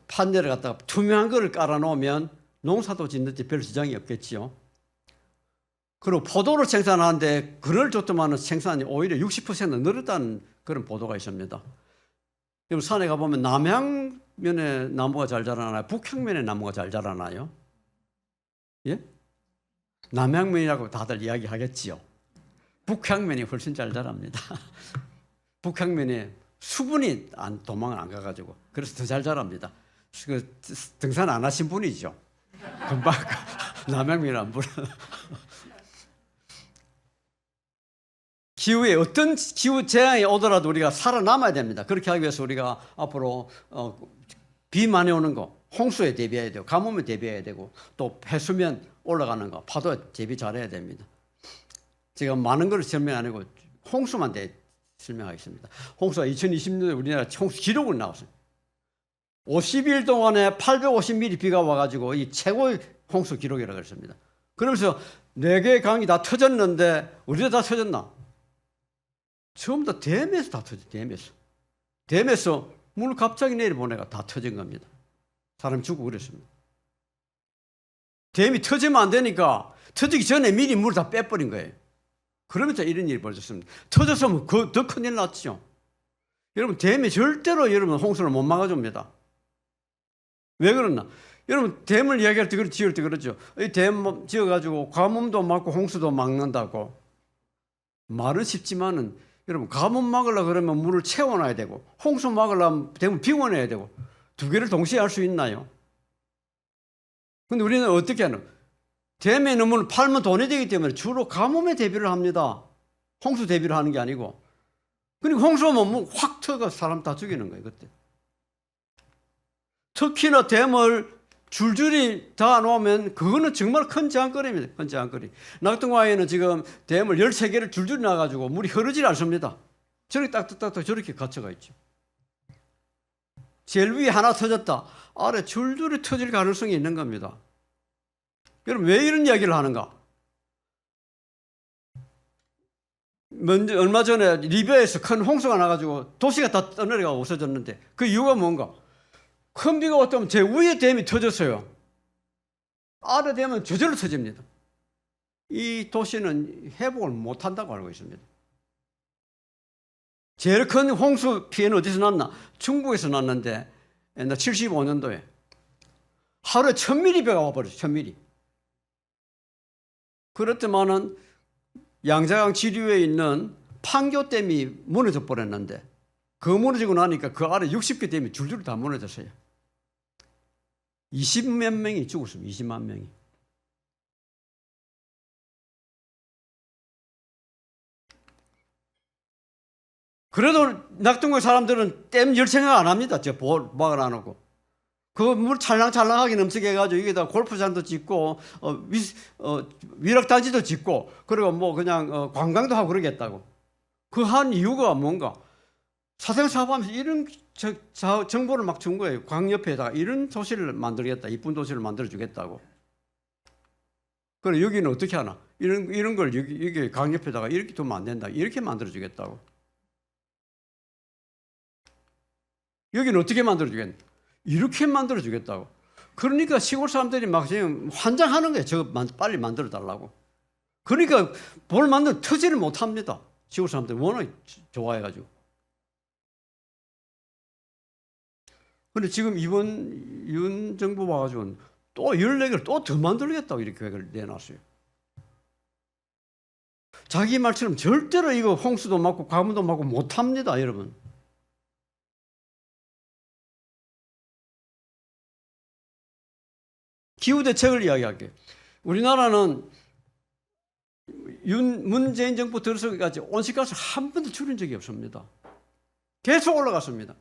판넬을 갖다가 투명한 거를 깔아 놓으면 농사도 짓는데 별 지장이 없겠지요. 그리고 포도를 생산하는데 그럴 줬더만은 생산이 오히려 60% 늘었다는 그런 보도가 있습니다. 그럼 산에 가보면 남향면에 나무가 잘 자라나요? 북향면에 나무가 잘 자라나요? 예? 남향면이라고 다들 이야기하겠지요. 북향면이 훨씬 잘 자랍니다. 북향면에 수분이 도망을 안 가가지고 그래서 더 잘 자랍니다. 그 등산 안 하신 분이죠. 금방 남향면 안 불어. 기후에 어떤 기후 재앙이 오더라도 우리가 살아남아야 됩니다. 그렇게 하기 위해서 우리가 앞으로 비 많이 오는 거, 홍수에 대비해야 되고 가뭄에 대비해야 되고 또 해수면 올라가는 거, 파도에 대비 잘해야 됩니다. 제가 많은 걸 설명 안 하고 홍수만 설명하겠습니다. 홍수가 2020년에 우리나라 홍수 기록을 나왔어요. 50일 동안에 850mm 비가 와가지고 이 최고의 홍수 기록이라고 했습니다. 그러면서 4개의 강이 다 터졌는데 우리도 다 터졌나? 처음 다 댐에서 다 터져. 댐에서 물 갑자기 내려보내가 다 터진 겁니다. 사람이 죽고 그랬습니다. 댐이 터지면 안 되니까 터지기 전에 미리 물을 다 빼버린 거예요. 그러면서 이런 일이 벌어졌습니다. 터졌으면 더 큰일 났죠. 여러분 댐이 절대로 여러분 홍수를 못 막아줍니다. 왜 그러나? 여러분 댐을 이야기할 때 지을 때 그러죠. 이 댐 지어가지고 가뭄도 막고 홍수도 막는다고. 말은 쉽지만은 여러분 가뭄 막으려고 그러면 물을 채워놔야 되고 홍수 막으려면 댐을 비워내야 되고 두 개를 동시에 할 수 있나요? 근데 우리는 어떻게 하는? 댐에 있는 물을 팔면 돈이 되기 때문에 주로 가뭄에 대비를 합니다. 홍수 대비를 하는 게 아니고. 그리고 홍수 오면 확 터가 사람 다 죽이는 거예요. 그때. 특히나 댐을 줄줄이 다 놓으면 그거는 정말 큰 재앙거리입니다. 큰 재앙거리. 낙동강에는 지금 댐을 13개를 줄줄이 놔가지고 물이 흐르질 않습니다. 저렇게 딱딱딱 저렇게 갇혀가 있죠. 제일 위에 하나 터졌다. 아래 줄줄이 터질 가능성이 있는 겁니다. 여러분 왜 이런 이야기를 하는가? 먼저 얼마 전에 리비아에서 큰 홍수가 나가지고 도시가 다 떠내려가 없어졌는데 그 이유가 뭔가? 큰 비가 왔다면 제 위에 댐이 터졌어요. 아래 댐은 저절로 터집니다. 이 도시는 회복을 못한다고 알고 있습니다. 제일 큰 홍수 피해는 어디서 났나? 중국에서 났는데 옛날 75년도에 하루에 1000mm 비가 와버렸어요. 1000mm. 그렇지만은 양자강 지류에 있는 판교댐이 무너져 버렸는데 그 무너지고 나니까 그 아래 60개 댐이 줄줄 다 무너졌어요. 20몇 명이 죽었습니다. 20만 명이. 그래도 낙동강 사람들은 댐 열 생각 안 합니다. 저 막을 안 하고. 그 물 찰랑찰랑하게 넘치게해가지고 여기다 골프장도 짓고 위락단지도 짓고 그리고 뭐 그냥 관광도 하고 그러겠다고. 그 한 이유가 뭔가? 사생사업하면서 이런 정보를 막 준 거예요. 광 옆에다가 이런 도시를 만들겠다. 이쁜 도시를 만들어주겠다고. 그래 여기는 어떻게 하나? 이런 걸 여기 강 옆에다가 이렇게 두면 안 된다. 이렇게 만들어주겠다고. 여기는 어떻게 만들어주겠냐? 이렇게 만들어주겠다고. 그러니까 시골 사람들이 막 지금 환장하는 거예요. 저거 빨리 만들어달라고. 그러니까 뭘 만들어 터지를 못합니다. 시골 사람들이 워낙 좋아해가지고. 근데 지금 이번 윤 정부 와가지고는 또 14개를 또 더 만들겠다고 이렇게 계획을 내놨어요. 자기 말처럼 절대로 이거 홍수도 막고 가뭄도 막고 못합니다, 여러분. 기후 대책을 이야기할게요. 우리나라는 문재인 정부 들어서기까지 온실가스 한 번도 줄인 적이 없습니다. 계속 올라갔습니다.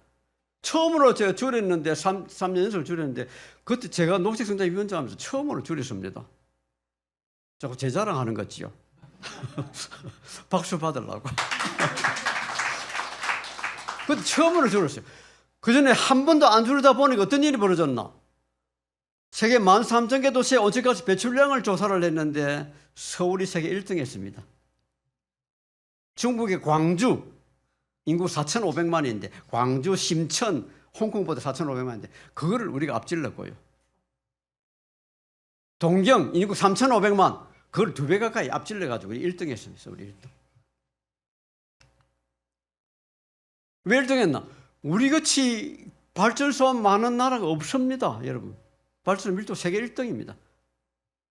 처음으로 제가 줄였는데 3년 연속 줄였는데 그때 제가 녹색성장위원장 하면서 처음으로 줄였습니다. 자꾸 제 자랑하는 거지요. 박수 받으려고. 그때 처음으로 줄였어요. 그전에 한 번도 안 줄이다 보니까 어떤 일이 벌어졌나? 세계 13,000개 도시의 온실가스 배출량을 조사를 했는데 서울이 세계 1등 했습니다. 중국의 광주 인구 4,500만인데 광주, 심천, 홍콩보다 4,500만인데 그거를 우리가 앞질렀고요. 동경 인구 3,500만 그걸 2배 가까이 앞질러가지고 1등 했습니다. 서울이 1등. 왜 1등 했나? 우리같이 발전소 많은 나라가 없습니다. 여러분. 발전소 밀도 세계 1등입니다.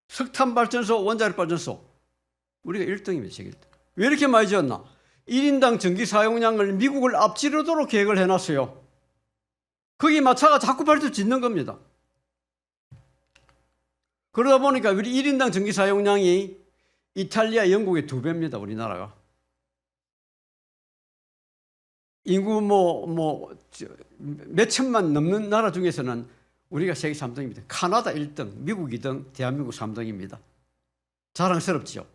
석탄 발전소, 원자력 발전소 우리가 1등입니다. 세계 1등. 왜 이렇게 많이 지었나? 1인당 전기 사용량을 미국을 앞지르도록 계획을 해놨어요. 거기에 맞춰가 자꾸 발전소 짓는 겁니다. 그러다 보니까 우리 1인당 전기 사용량이 이탈리아, 영국의 2배입니다. 우리나라가. 인구 몇 천만 넘는 나라 중에서는 우리가 세계 3등입니다. 카나다 1등, 미국 2등, 대한민국 3등입니다. 자랑스럽죠.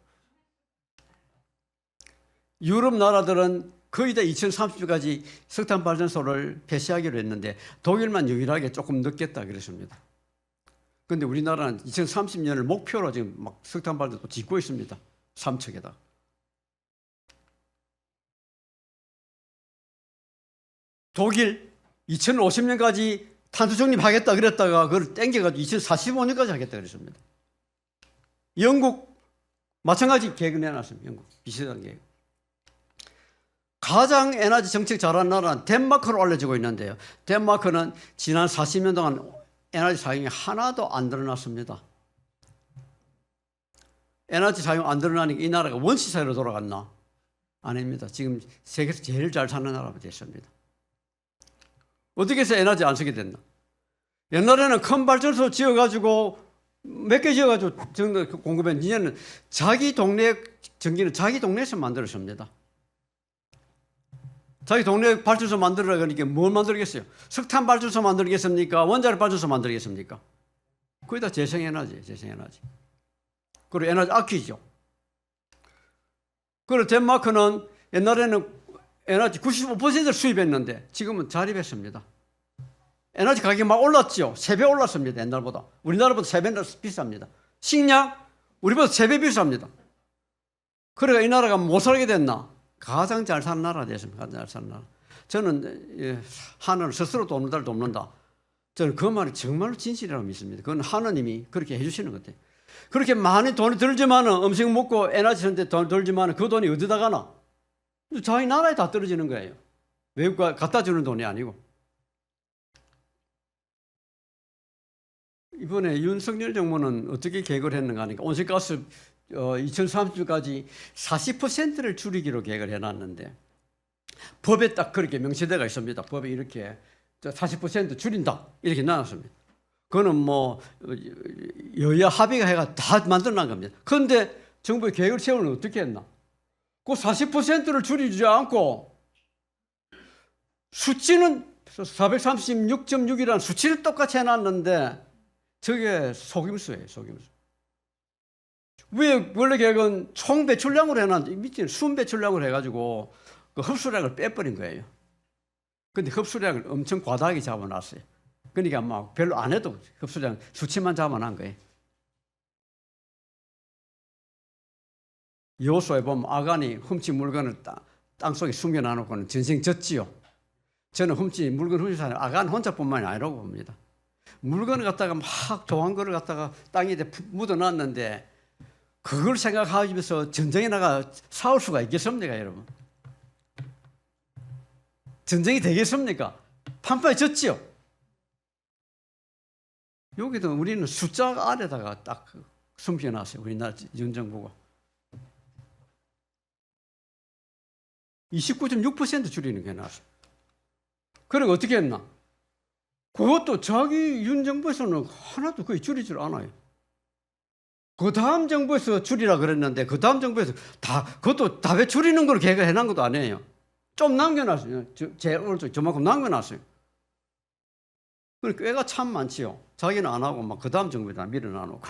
유럽 나라들은 거의 다 2030년까지 석탄 발전소를 폐쇄하기로 했는데 독일만 유일하게 조금 늦겠다 그랬습니다. 그런데 우리나라는 2030년을 목표로 지금 막 석탄 발전소 짓고 있습니다. 삼척에다. 독일 2050년까지 탄소 중립하겠다 그랬다가 그걸 땡겨가지고 2045년까지 하겠다 그랬습니다. 영국 마찬가지 계획을 내놨습니다. 영국 비슷한 계획. 가장 에너지 정책 잘하는 나라는 덴마크로 알려지고 있는데요. 덴마크는 지난 40년 동안 에너지 사용이 하나도 안 늘어났습니다. 에너지 사용 안 늘어나니까 이 나라가 원시 사회로 돌아갔나? 아닙니다. 지금 세계에서 제일 잘 사는 나라가 됐습니다. 어떻게 해서 에너지 안 쓰게 됐나? 옛날에는 큰 발전소 지어가지고 몇 개 지어가지고 정도 공급했는데 이제는 자기 동네 전기는 자기 동네에서 만들었습니다. 자기 동네 발전소 만들으라 그러니까 뭘 만들겠어요? 석탄 발전소 만들겠습니까? 원자력 발전소 만들겠습니까? 거의 다 재생에너지. 그리고 에너지 아끼죠. 그리고 덴마크는 옛날에는 에너지 95%를 수입했는데 지금은 자립했습니다. 에너지 가격이 막 올랐죠. 3배 올랐습니다. 옛날보다. 우리나라보다 3배 비쌉니다. 식량 우리보다 3배 비쌉니다. 그러니까 이 나라가 못 살게 됐나? 가장 잘 사는 나라가 됐습니다. 가장 잘 사는 나라. 저는 하늘을 스스로 돕는다. 저는 그 말이 정말로 진실이라고 믿습니다. 그건 하느님이 그렇게 해주시는 것 같아요. 그렇게 많이 돈이 들지만 음식 먹고 에너지 쓰는데 돈 들지만 그 돈이 어디다 가나? 자기 나라에 다 떨어지는 거예요. 외국가 갖다 주는 돈이 아니고. 이번에 윤석열 정부는 어떻게 계획을 했는가 하니까 온실가스 2030년까지 40%를 줄이기로 계획을 해놨는데 법에 딱 그렇게 명시되어 있습니다. 법에 이렇게 40% 줄인다 이렇게 나눴습니다. 그거는 뭐 여야 합의가 해가 다 만들어낸 겁니다. 그런데 정부의 계획을 세우는 어떻게 했나? 그 40%를 줄이지 않고 수치는 436.6이라는 수치를 똑같이 해놨는데 저게 속임수예요. 속임수. 왜 원래 계획은 총 배출량으로 해놨는데 밑에 순 배출량으로 해가지고 그 흡수량을 빼버린 거예요. 근데 흡수량을 엄청 과다하게 잡아놨어요. 그러니까 막 별로 안 해도 흡수량 수치만 잡아놓은 거예요. 요소에 보면 아간이 훔친 물건을 땅속에 숨겨놔놓고는 전생 졌지요. 저는 물건 훔치는 사람 아간 혼자뿐만이 아니라고 봅니다. 물건을 갖다가 막 좋아한 거를 갖다가 땅에 묻어놨는데 그걸 생각하면서 전쟁에 나가 싸울 수가 있겠습니까, 여러분? 전쟁이 되겠습니까? 판판이 졌지요. 여기도 우리는 숫자 아래다가 딱 숨겨놨어요. 우리나라 윤 정부가 29.6% 줄이는 게 나왔어요. 그리고 어떻게 했나? 그것도 자기 윤 정부에서는 하나도 거의 줄이질 않아요. 그 다음 정부에서 줄이라 그랬는데 그 다음 정부에서 그것도 다 왜 줄이는 걸 걔가 해놓은 것도 아니에요. 좀 남겨놨어요. 제 오른쪽 저만큼 남겨놨어요. 그러니까 꽤가 참 많지요. 자기는 안 하고 막 그 다음 정부에다 밀어놔놓고.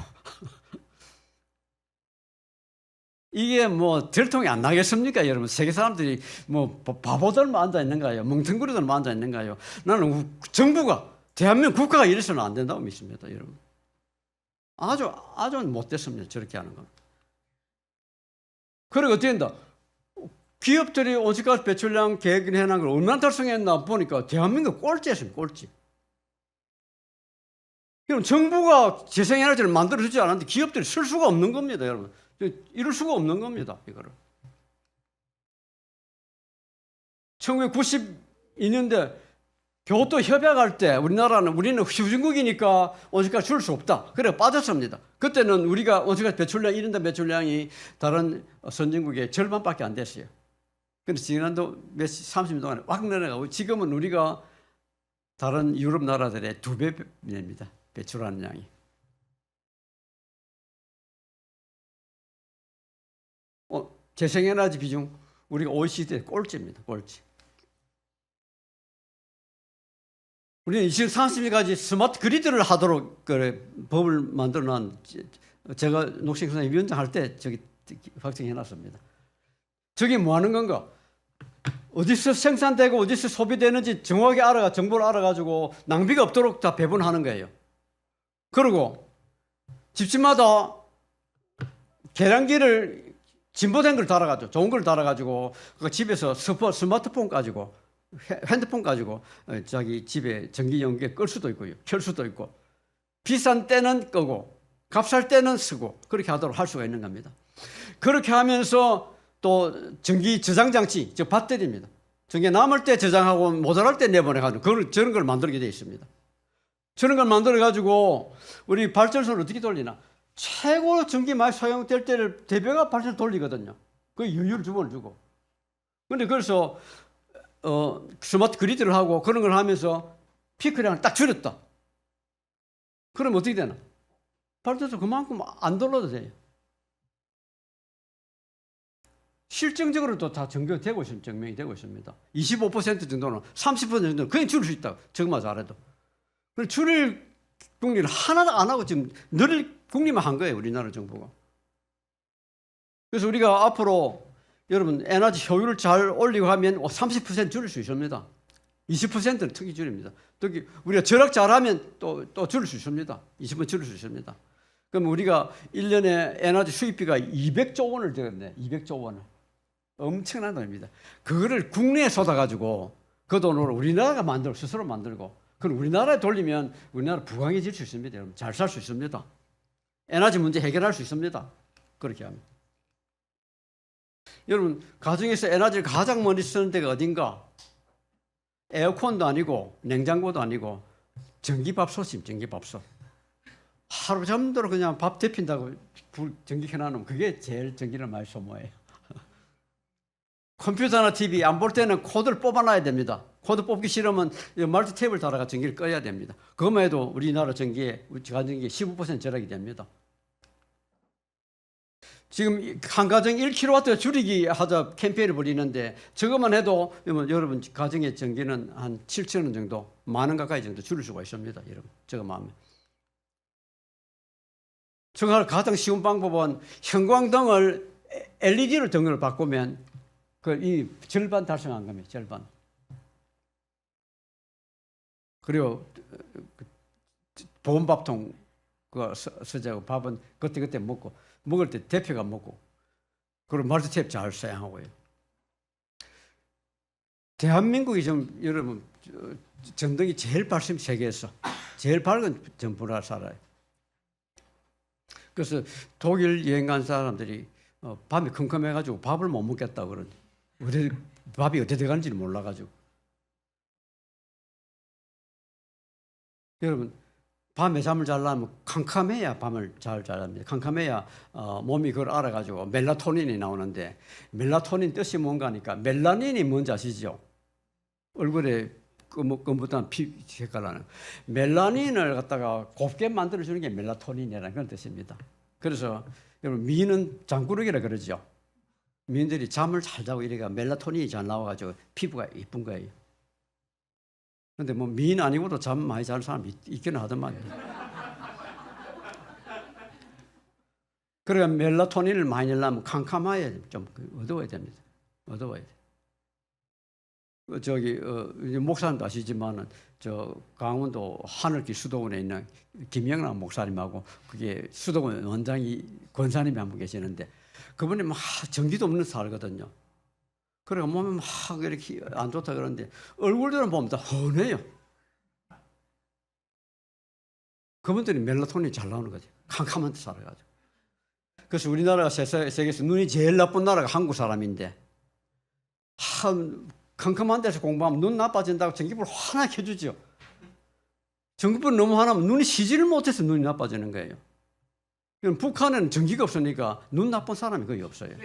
이게 뭐 들통이 안 나겠습니까, 여러분? 세계 사람들이 뭐 바보들만 앉아 있는가요? 멍텅구리들만 앉아 있는가요? 나는 정부가 대한민국 국가가 이래서는 안 된다고 믿습니다, 여러분. 아주 못됐습니다, 저렇게 하는 건. 그리고 어떻게 된다? 기업들이 온실가스 배출량 계획을 해놓은 걸 얼마나 달성했나 보니까 대한민국 꼴찌였습니다, 꼴찌. 그럼 정부가 재생에너지를 만들어주지 않았는데 기업들이 쓸 수가 없는 겁니다, 여러분. 이럴 수가 없는 겁니다, 이거를. 1992년대 교토 협약할 때 우리는 후진국이니까 온실가스 줄 수 없다. 그래 빠졌습니다. 그때는 우리가 온실가스 배출량 1인당 배출량이 다른 선진국의 절반밖에 안 됐어요. 그런데 지난도 30년 동안에 확 내려가고 지금은 우리가 다른 유럽 나라들의 2배입니다. 배출하는 양이. 재생에너지 비중 우리가 OECD 꼴찌입니다. 꼴찌. 우리는 2030년까지 스마트 그리드를 하도록 법을 만들어놓은 제가 녹색선생 위원장 할 때 확정해놨습니다. 저게 뭐 하는 건가? 어디서 생산되고 어디서 소비되는지 정확하게 정보를 알아가지고 낭비가 없도록 다 배분하는 거예요. 그리고 집집마다 계량기를 진보된 걸 달아가지고 좋은 걸 달아가지고 그 집에서 스마트폰 가지고 핸드폰 가지고 자기 집에 전기 연기에 끌 수도 있고요, 켤 수도 있고 비싼 때는 끄고 값쌀 때는 쓰고 그렇게 하도록 할 수가 있는 겁니다. 그렇게 하면서 또 전기 저장 장치, 즉 배터리입니다. 전기 남을 때 저장하고 모자랄 때 내보내가지고 저런 걸 만들게 되어 있습니다. 저런 걸 만들어 가지고 우리 발전소를 어떻게 돌리나? 최고로 전기 많이 사용될 때를 대표가 발전 돌리거든요. 그 여유를 주고. 그런데 그래서 스마트 그리드를 하고 그런 걸 하면서 피크량을 딱 줄였다. 그럼 어떻게 되나? 발전소 그만큼 안 돌려도 돼요. 실증적으로도 다 증명되고 있습니다. 25% 정도는 30% 정도는 그냥 줄일 수 있다. 정말 잘해도. 줄일 국리를 하나도 안 하고 지금 늘 국리만 한 거예요, 우리나라 정부가. 그래서 우리가 앞으로 여러분 에너지 효율을 잘 올리고 하면 30% 줄일 수 있습니다. 20%는 특히 줄입니다. 특히 우리가 절약 잘하면 또 줄일 수 있습니다. 20% 줄일 수 있습니다. 그럼 우리가 1년에 에너지 수입비가 200조 원을 들었네. 200조 원을. 엄청난 돈입니다. 그거를 국내에 쏟아가지고 그 돈으로 우리나라가 스스로 만들고 그럼 우리나라에 돌리면 우리나라 부강해질 수 있습니다. 여러분 잘 살 수 있습니다. 에너지 문제 해결할 수 있습니다. 그렇게 하면. 여러분 가정에서 에너지를 가장 많이 쓰는 데가 어딘가? 에어컨도 아니고 냉장고도 아니고 전기밥솥입니다. 전기밥솥. 하루 종일 그냥 밥 데핀다고 전기 켜놔놓으면 그게 제일 전기를 많이 소모해요. 컴퓨터나 TV 안 볼 때는 코드를 뽑아놔야 됩니다. 코드 뽑기 싫으면 멀티 탭을 달아가 전기를 꺼야 됩니다. 그것만 해도 우리나라 전기에 가정기 15% 절약이 됩니다. 지금 한 가정 1kW 줄이기 하자 캠페인을 벌이는데 저것만 해도 여러분 가정의 전기는 한 7,000원 정도, 10,000원 가까이 정도 줄일 수가 있습니다. 여러분 저것만 하면. 저거 가장 쉬운 방법은 형광등을 LED로 등을 바꾸면 이 절반 달성한 겁니다. 절반. 그리고 보온밥통 그거 쓰자고 밥은 그때 먹고 먹을 때 대표가 먹고 그리고 멀티탭 잘 사용하고요. 대한민국이 좀 여러분 전등이 제일 밝습니다. 세계에서 제일 밝은 전부라 살아요. 그래서 독일 여행 간 사람들이 밤에 컴컴해가지고 밥을 못 먹겠다고 그러는데 밥이 어떻게 들어가는지를 몰라가지고. 여러분 밤에 잠을 자려면 캄캄해야 밤을 잘 잡니다. 캄캄해야 몸이 그걸 알아가지고 멜라토닌이 나오는데 멜라토닌 뜻이 뭔가니까 멜라닌이 뭔지 아시죠? 얼굴에 검부단 피 색깔나는 멜라닌을 갖다가 곱게 만들어주는 게 멜라토닌이라는 그런 뜻입니다. 그래서 여러분 미는 장구르기라 그러죠. 미인들이 잠을 잘 자고 이래가 멜라토닌이 잘 나와가지고 피부가 이쁜 거예요. 그런데 뭐 미인 아니고도 잠 많이 자는 사람이 있기는 하더만. 그러니까 멜라토닌을 많이 내려면 캄캄하게 좀 어두워야 됩니다. 어두워야 돼. 저기 목사님도 아시지만은 저 강원도 하늘길 수도원에 있는 김영남 목사님하고 그게 수도원 원장이 권사님이 한 분 계시는데 그분이 막 전기도 없는 살거든요. 그래가 몸이 막 이렇게 안 좋다 그러는데 얼굴들은 보면 다 훤해요. 그분들이 멜라토닌이 잘 나오는 거죠. 캄캄한 데 살아가지고. 그래서 우리나라가 세계에서 눈이 제일 나쁜 나라가 한국 사람인데 캄캄한 데서 공부하면 눈 나빠진다고 전기불 환하게 해주죠. 전기불 너무 환하면 눈이 쉬지를 못해서 눈이 나빠지는 거예요. 북한은 전기가 없으니까 눈 나쁜 사람이 거의 없어요.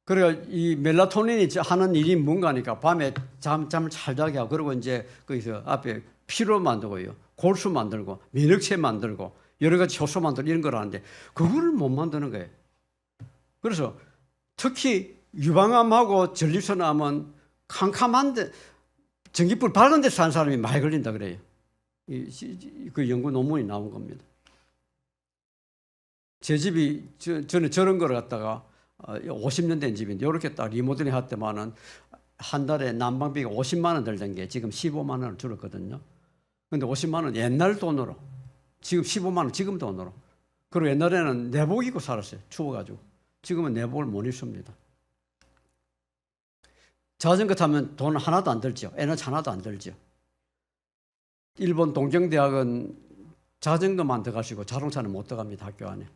그러니까 이 멜라토닌이 하는 일이 뭔가니까 밤에 잠을 잘 자게 하고 그리고 이제 거기서 앞에 피로 만들고요. 골수 만들고 면역체 만들고 여러 가지 효소 만들고 이런 걸 하는데 그거를 못 만드는 거예요. 그래서 특히 유방암하고 전립선암은 캄캄한데 전기불 밝은 데서 사는 사람이 많이 걸린다 그래요. 그 연구 논문이 나온 겁니다. 제 집이 저는 저런 걸 갖다가 50년 된 집인데 이렇게 딱 리모델링 할 때만은 한 달에 난방비가 50만 원 들던 게 지금 15만 원을 줄었거든요. 그런데 50만 원 옛날 돈으로 지금 15만 원 지금 돈으로. 그리고 옛날에는 내복 입고 살았어요. 추워가지고. 지금은 내복을 못 입습니다. 자전거 타면 돈 하나도 안 들죠. 에너지 하나도 안 들죠. 일본 동경대학은 자전거만 들어가시고 자동차는 못 들어갑니다. 학교 안에.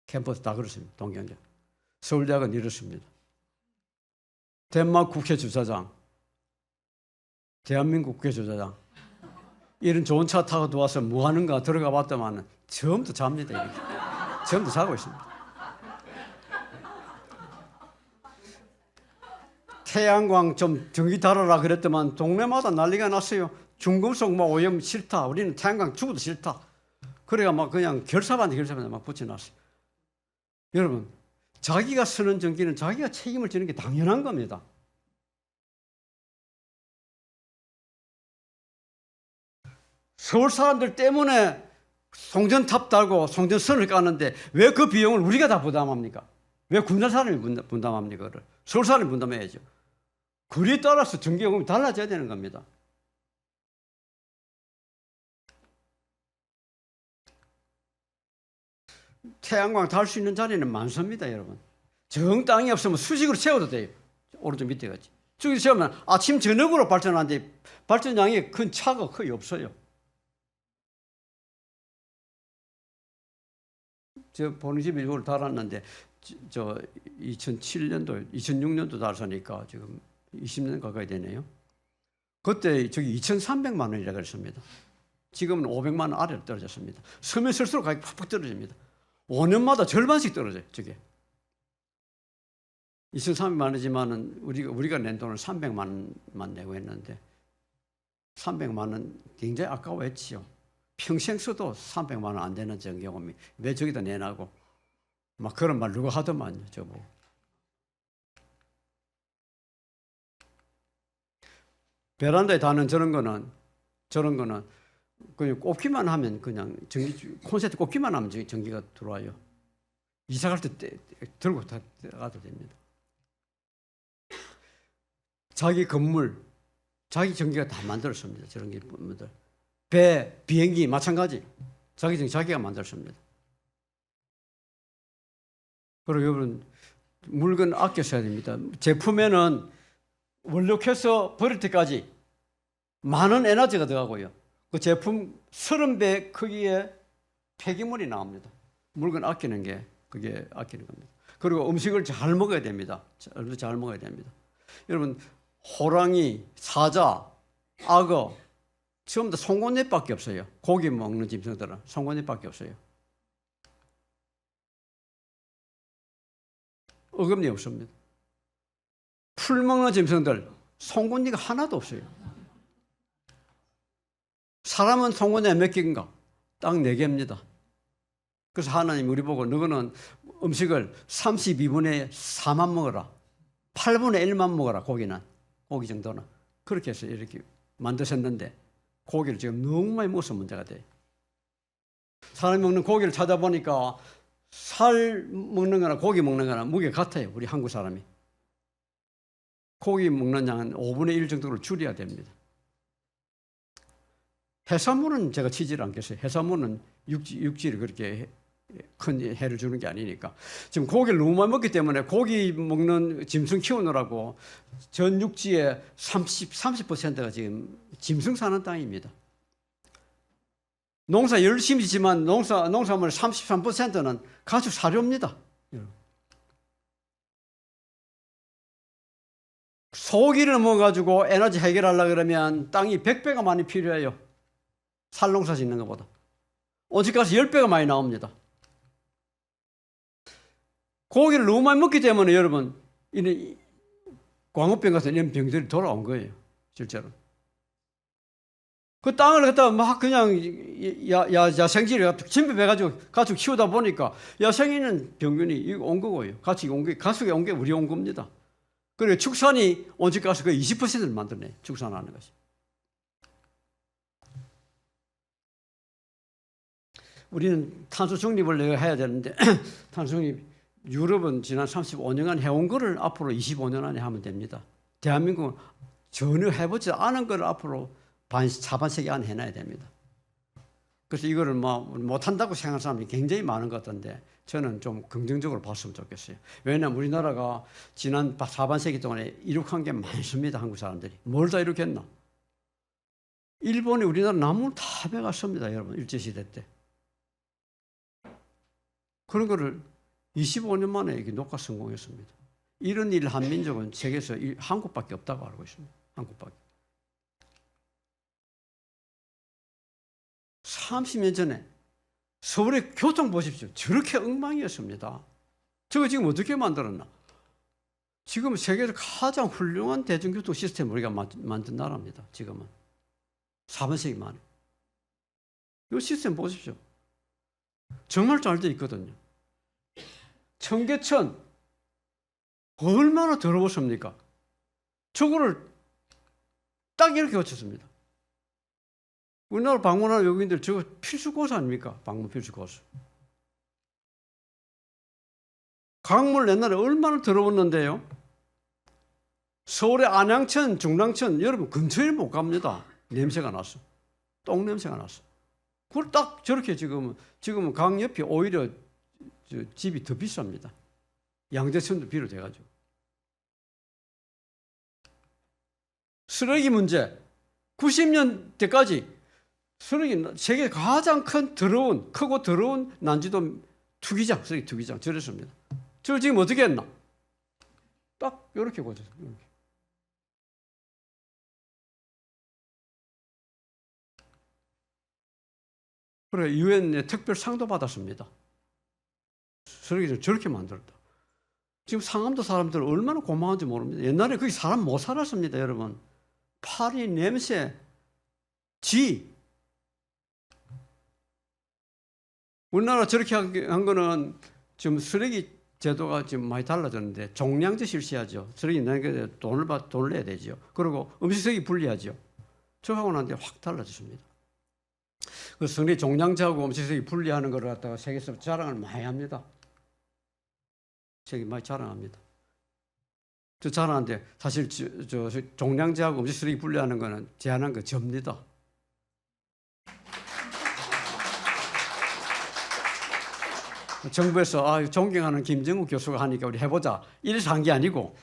캠퍼스 다 그렇습니다. 동경대. 서울대학은 이렇습니다. 덴마크 국회 주차장, 대한민국 국회 주차장 이런 좋은 차 타고 들어와서 뭐 하는가 들어가 봤더만 처음부터 잡니다. 이렇게. 처음부터 자고 있습니다. 태양광 좀 전기 달아라 그랬더만 동네마다 난리가 났어요. 중금속 뭐 오염 싫다. 우리는 태양광 죽어도 싫다. 그래가 막 그냥 결사반대 막 붙여놨어요. 여러분, 자기가 쓰는 전기는 자기가 책임을 지는 게 당연한 겁니다. 서울 사람들 때문에 송전탑 달고 송전선을 까는데 왜 그 비용을 우리가 다 부담합니까? 왜 군산 사람이 분담합니까? 그걸? 서울 사람이 분담해야죠. 그에 따라서 전기요금이 달라져야 되는 겁니다. 태양광 달 수 있는 자리는 많습니다, 여러분. 정 땅이 없으면 수직으로 채워도 돼요. 오른쪽 밑에 같이. 수직으로 채우면 아침 저녁으로 발전하는데 발전량이 큰 차가 거의 없어요. 저 보는 집에 이걸 달았는데 저 2007년도, 2006년도 달았으니까 지금 20년 가까이 되네요. 그때 저기 2,300만 원이라 그랬습니다. 지금은 500만 원 아래로 떨어졌습니다. 서면 쓸수록 가격이 팍팍 떨어집니다. 5년마다 절반씩 떨어져요. 저게 2,300만 원이지만은 우리가 낸 돈을 300만 원만 내고 했는데 300만 원 굉장히 아까워했지요. 평생 써도 300만 원 안 되는 전기요금이 왜 저기다 내놔고 막 그런 말 누가 하더만요. 저보고. 베란다에 다는 저런 거는 그냥 꼽기만 하면 그냥 콘센트 꼽기만 하면 전기가 들어와요. 이사 갈 때 들고 가도 됩니다. 자기 건물, 자기 전기가 다 만들었습니다. 저런 게 분들. 배, 비행기 마찬가지. 자기 전기 자기가 만들었습니다. 그리고 여러분 물건 아껴 써야 됩니다. 제품에는 원료해서 버릴 때까지 많은 에너지가 들어가고요. 그 제품 30배 크기의 폐기물이 나옵니다. 물건 아끼는 게 그게 아끼는 겁니다. 그리고 음식을 잘 먹어야 됩니다. 잘 먹어야 됩니다. 여러분 호랑이, 사자, 악어 전부 다 송곳니밖에 없어요. 고기 먹는 짐승들은 송곳니밖에 없어요. 어금니 없습니다. 풀 먹는 짐승들 송곳니가 하나도 없어요. 사람은 송곳니가 몇 개인가? 딱 4개입니다. 그래서 하나님 우리 보고 너는 음식을 32분의 4만 먹어라. 8분의 1만 먹어라. 고기는. 고기 정도는. 그렇게 해서 이렇게 만드셨는데 고기를 지금 너무 많이 먹어서 문제가 돼요. 사람이 먹는 고기를 찾아보니까 살 먹는 거나 고기 먹는 거나 무게가 같아요. 우리 한국 사람이. 고기 먹는 양은 5분의 1 정도로 줄여야 됩니다. 해산물은 제가 치지를 않겠어요. 해산물은 육질이 그렇게 큰 해를 주는 게 아니니까. 지금 고기를 너무 많이 먹기 때문에 고기 먹는 짐승 키우느라고 전 육지의 30%가 지금 짐승 사는 땅입니다. 농사 열심히 지만 농산물 33%는 가축 사료입니다. 소고기를 먹어가지고 에너지 해결하려고 그러면 땅이 100배가 많이 필요해요. 살농사 짓는 것보다. 오직가서 10배가 많이 나옵니다. 고기를 너무 많이 먹기 때문에 여러분, 이런 광우병 같은 이런 병들이 돌아온 거예요. 실제로. 그 땅을 갖다가 막 그냥 야생지를 침입해가지고 가축 키우다 보니까 야생에는 병균이 온 거고요. 가축이 온 게 우리 온 겁니다. 그리고 축산이 온실가스 거의 20%를 만드네. 축산하는 것이. 우리는 탄소 중립을 해야 되는데 탄소 중립 유럽은 지난 35년간 해온 거를 앞으로 25년 안에 하면 됩니다. 대한민국은 전혀 해보지 않은 걸 앞으로 사반세기 안에 해놔야 됩니다. 그래서 이거를 못한다고 생각하는 사람이 굉장히 많은 것 같은데 저는 좀 긍정적으로 봤으면 좋겠어요. 왜냐하면 우리나라가 지난 사반세기 동안에 이룩한 게 많습니다. 한국 사람들이. 뭘 다 이룩했나? 일본이 우리나라 나무를 다 베갔습니다. 여러분 일제시대 때. 그런 거를 25년 만에 이렇게 녹화 성공했습니다. 이런 일을 한 민족은 세계에서 한국밖에 없다고 알고 있습니다. 한국밖에. 30년 전에 서울의 교통 보십시오. 저렇게 엉망이었습니다. 저거 지금 어떻게 만들었나? 지금 세계에서 가장 훌륭한 대중교통 시스템을 우리가 만든 나라입니다. 지금은. 4번세기 만에. 이 시스템 보십시오. 정말 잘 돼 있거든요. 청계천 얼마나 더러웠습니까? 저거를 딱 이렇게 고쳤습니다. 우리나라 방문하는 외국인들 저거 필수 코스 아닙니까? 방문 필수 코스. 강물 옛날에 얼마나 더러웠는데요. 서울의 안양천, 중랑천 여러분 근처에 못 갑니다. 냄새가 나서. 똥 냄새가 나서. 그걸 딱 저렇게 지금은 강 옆이 오히려 집이 더 비쌉니다. 양재천도 비롯해가지고. 쓰레기 문제. 90년대까지 쓰레기 세계 가장 크고 더러운 난지도 투기장, 쓰레기 투기장 저랬습니다. 저걸 지금 어떻게 했나? 딱 이렇게 고쳤어요. 이렇게. 그래 유엔의 특별 상도 받았습니다. 쓰레기를 저렇게 만들었다. 지금 상암도 사람들 얼마나 고마운지 모릅니다. 옛날에 거기 사람 못 살았습니다, 여러분. 파리, 냄새, 쥐. 우리나라 저렇게 한 거는 지금 쓰레기 제도가 지금 많이 달라졌는데 종량제 실시하죠. 쓰레기 내는 돈을 내야 되죠. 그리고 음식 쓰레기 분리하죠. 저 하고 난 뒤에 확 달라졌습니다. 그 쓰레기 종량제하고 음식 쓰레기 분리하는 걸 갖다가 세계에서 자랑을 많이 합니다. 세계 많이 자랑합니다. 저 자랑하는데 사실 저 종량제하고 음식 쓰레기 분리하는 거는 제한한 거 접니다. 정부에서 존경하는 김정우 교수가 하니까 우리 해보자 이래서 한 게 아니고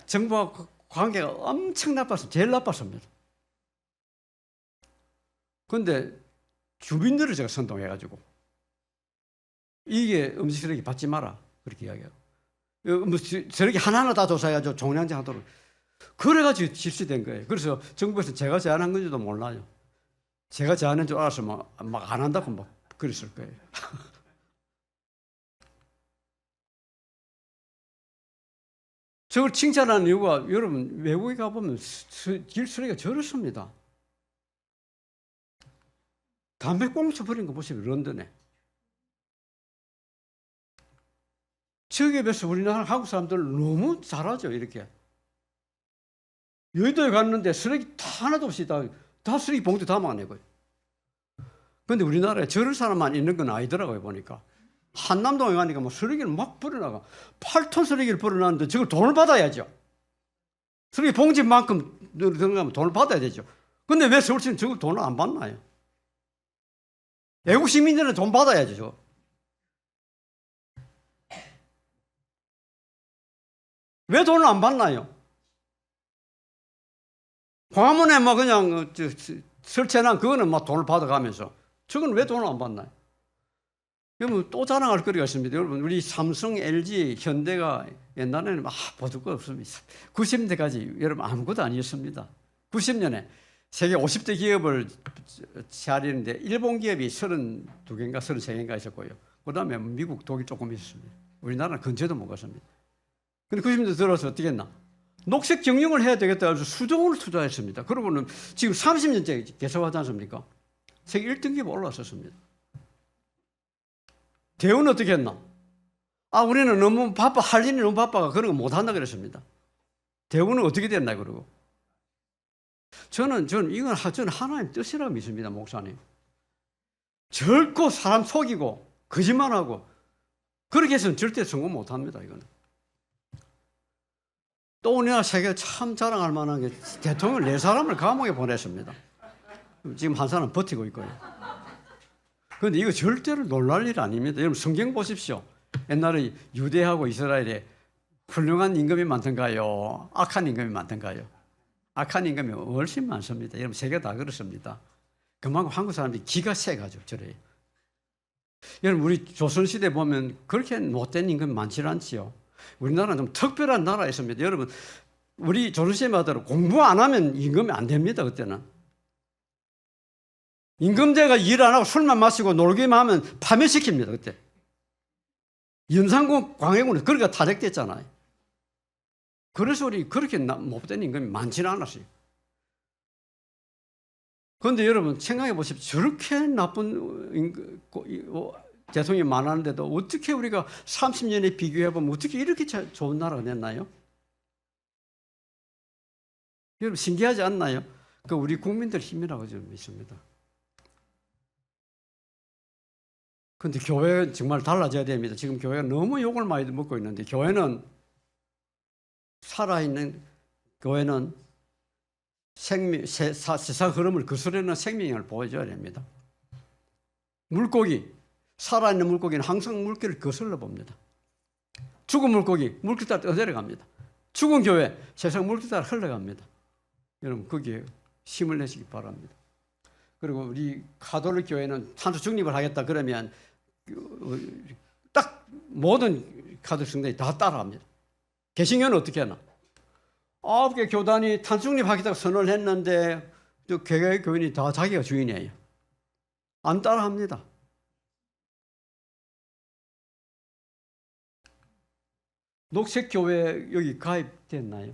정부와 관계가 엄청 나빴어. 제일 나빴습니다. 그런데 주민들을 제가 선동해가지고 이게 음식 쓰레기 받지 마라 그렇게 이야기하고 쓰레기 하나하나 다 조사해가지고 종량제 하도록 그래가지고 실시된 거예요. 그래서 정부에서 제가 제안한 건지도 몰라요. 제가 제안한 줄 알아서 막 안 한다고 막 그랬을 거예요. 저걸 칭찬하는 이유가 여러분 외국에 가보면 길 쓰레기가 저렇습니다. 담배 꽁초 버린 거 보시면 런던에. 저기에 비해서 우리나라 한국 사람들 너무 잘하죠 이렇게. 여의도에 갔는데 쓰레기 하나도 없이 다 쓰레기 봉투 담아내고요. 그런데 우리나라에 저럴 사람만 있는 건 아니더라고요 보니까. 한남동에 가니까 뭐 쓰레기를 막 버려나가. 8톤 쓰레기를 버려놨는데 저걸 돈을 받아야죠. 쓰레기 봉지만큼 들어가면 돈을 받아야 되죠. 근데 왜 서울시는 저걸 돈을 안 받나요? 외국 시민들은 돈 받아야죠. 저거. 왜 돈을 안 받나요? 광화문에 뭐 그냥 설치해놓은 그거는 막 돈을 받아가면서 저건 왜 돈을 안 받나요? 여러분 또 자랑할 거리가 있습니다. 여러분 우리 삼성, LG, 현대가 옛날에는 보줄 거 없습니다. 90년대까지 여러분 아무것도 아니었습니다. 90년에 세계 50대 기업을 차리는데 일본 기업이 32개인가 33개인가 있었고요. 그 다음에 미국, 독일 조금 있었습니다. 우리나라는 근처도 못 갔습니다. 근데 90년대 들어서 어떻게 했나? 녹색 경영을 해야 되겠다 해서 수조원을 투자했습니다. 그러고는 지금 30년째 계속하지 않습니까? 세계 1등급에 올라섰습니다. 대우는 어떻게 했나? 우리는 너무 바빠, 할 일이 너무 바빠가 그런 거 못한다 그랬습니다. 대우는 어떻게 됐나 그러고. 저는 이건 하나님 뜻이라고 믿습니다, 목사님. 절고 사람 속이고 거짓말하고 그렇게 해서는 절대 성공 못합니다, 이거는. 또 우리나라 세계가 참 자랑할 만한 게 대통령 4사람을 감옥에 보냈습니다. 지금 한 사람 버티고 있고요. 그런데 이거 절대로 놀랄 일 아닙니다. 여러분 성경 보십시오. 옛날에 유대하고 이스라엘에 훌륭한 임금이 많던가요? 악한 임금이 많던가요? 악한 임금이 훨씬 많습니다. 여러분 세계 다 그렇습니다. 그만큼 한국 사람들이 기가 세가지고 저래요. 여러분 우리 조선시대 보면 그렇게 못된 임금이 많지 않지요. 우리나라는 좀 특별한 나라였습니다. 여러분 우리 조선시대마다 공부 안 하면 임금이 안 됩니다. 그때는. 임금제가 일 안 하고 술만 마시고 놀기만 하면 파멸시킵니다. 그때. 연산군 광해군은 그렇게 타락됐잖아요. 그래서 우리 그렇게 못된 임금이 많지는 않았어요. 그런데 여러분 생각해 보십시오. 저렇게 나쁜 대통령이 많았는데도 어떻게 우리가 30년에 비교해 보면 어떻게 이렇게 좋은 나라가 됐나요? 여러분 신기하지 않나요? 그 우리 국민들 힘이라고 저는 믿습니다. 그런데 교회는 정말 달라져야 됩니다. 지금 교회가 너무 욕을 많이 먹고 있는데 교회는 살아있는 교회는 세상 흐름을 거스르는 생명을 보여줘야 됩니다. 물고기, 살아있는 물고기는 항상 물길을 거슬러 봅니다. 죽은 물고기, 물길 따라 떠내려갑니다. 죽은 교회, 세상 물길 따라 흘러갑니다. 여러분 거기에 힘을 내시기 바랍니다. 그리고 우리 가톨릭 교회는 탄소 중립을 하겠다 그러면 딱 모든 가톨릭 성도들이 다 따라합니다. 개신교는 어떻게 하나? 9개 교단이 탄소 중립하겠다고 선언을 했는데 개개 교인이 다 자기가 주인이에요. 안 따라합니다. 녹색교회 여기 가입됐나요?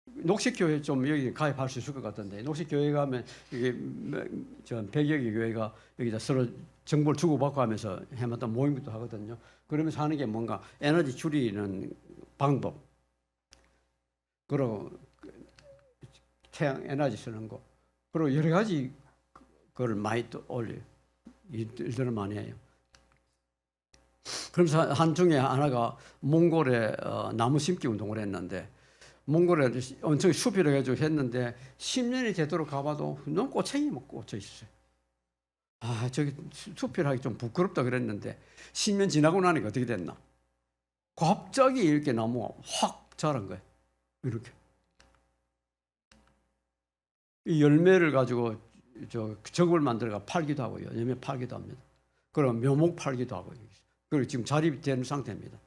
녹색교회 좀 여기 가입할 수 있을 것 같은데 녹색교회 가면 이게 100여 개 교회가 여기다 서로 정보를 주고받고 하면서 해마다 모임도 하거든요. 그러면서 하는 게 뭔가 에너지 줄이는 방법, 그리고 태양 에너지 쓰는 거, 그리고 여러 가지 그걸 많이 또 올려요. 일들을 많이 해요. 그러면서 한 중에 하나가 몽골에 나무 심기 운동을 했는데 몽골에 엄청 숲이라 해가지고 했는데 10년이 되도록 가봐도 너무 꼬챙이 막 꽂혀 있어요. 저기 수필하기 좀 부끄럽다 그랬는데 10년 지나고 나니까 어떻게 됐나? 갑자기 이렇게 나무가 확 자란 거예요. 이렇게. 이 열매를 가지고 적을 만들어가 팔기도 하고요. 열매 팔기도 합니다. 그럼 묘목 팔기도 하고요. 그리고 지금 자립된 상태입니다.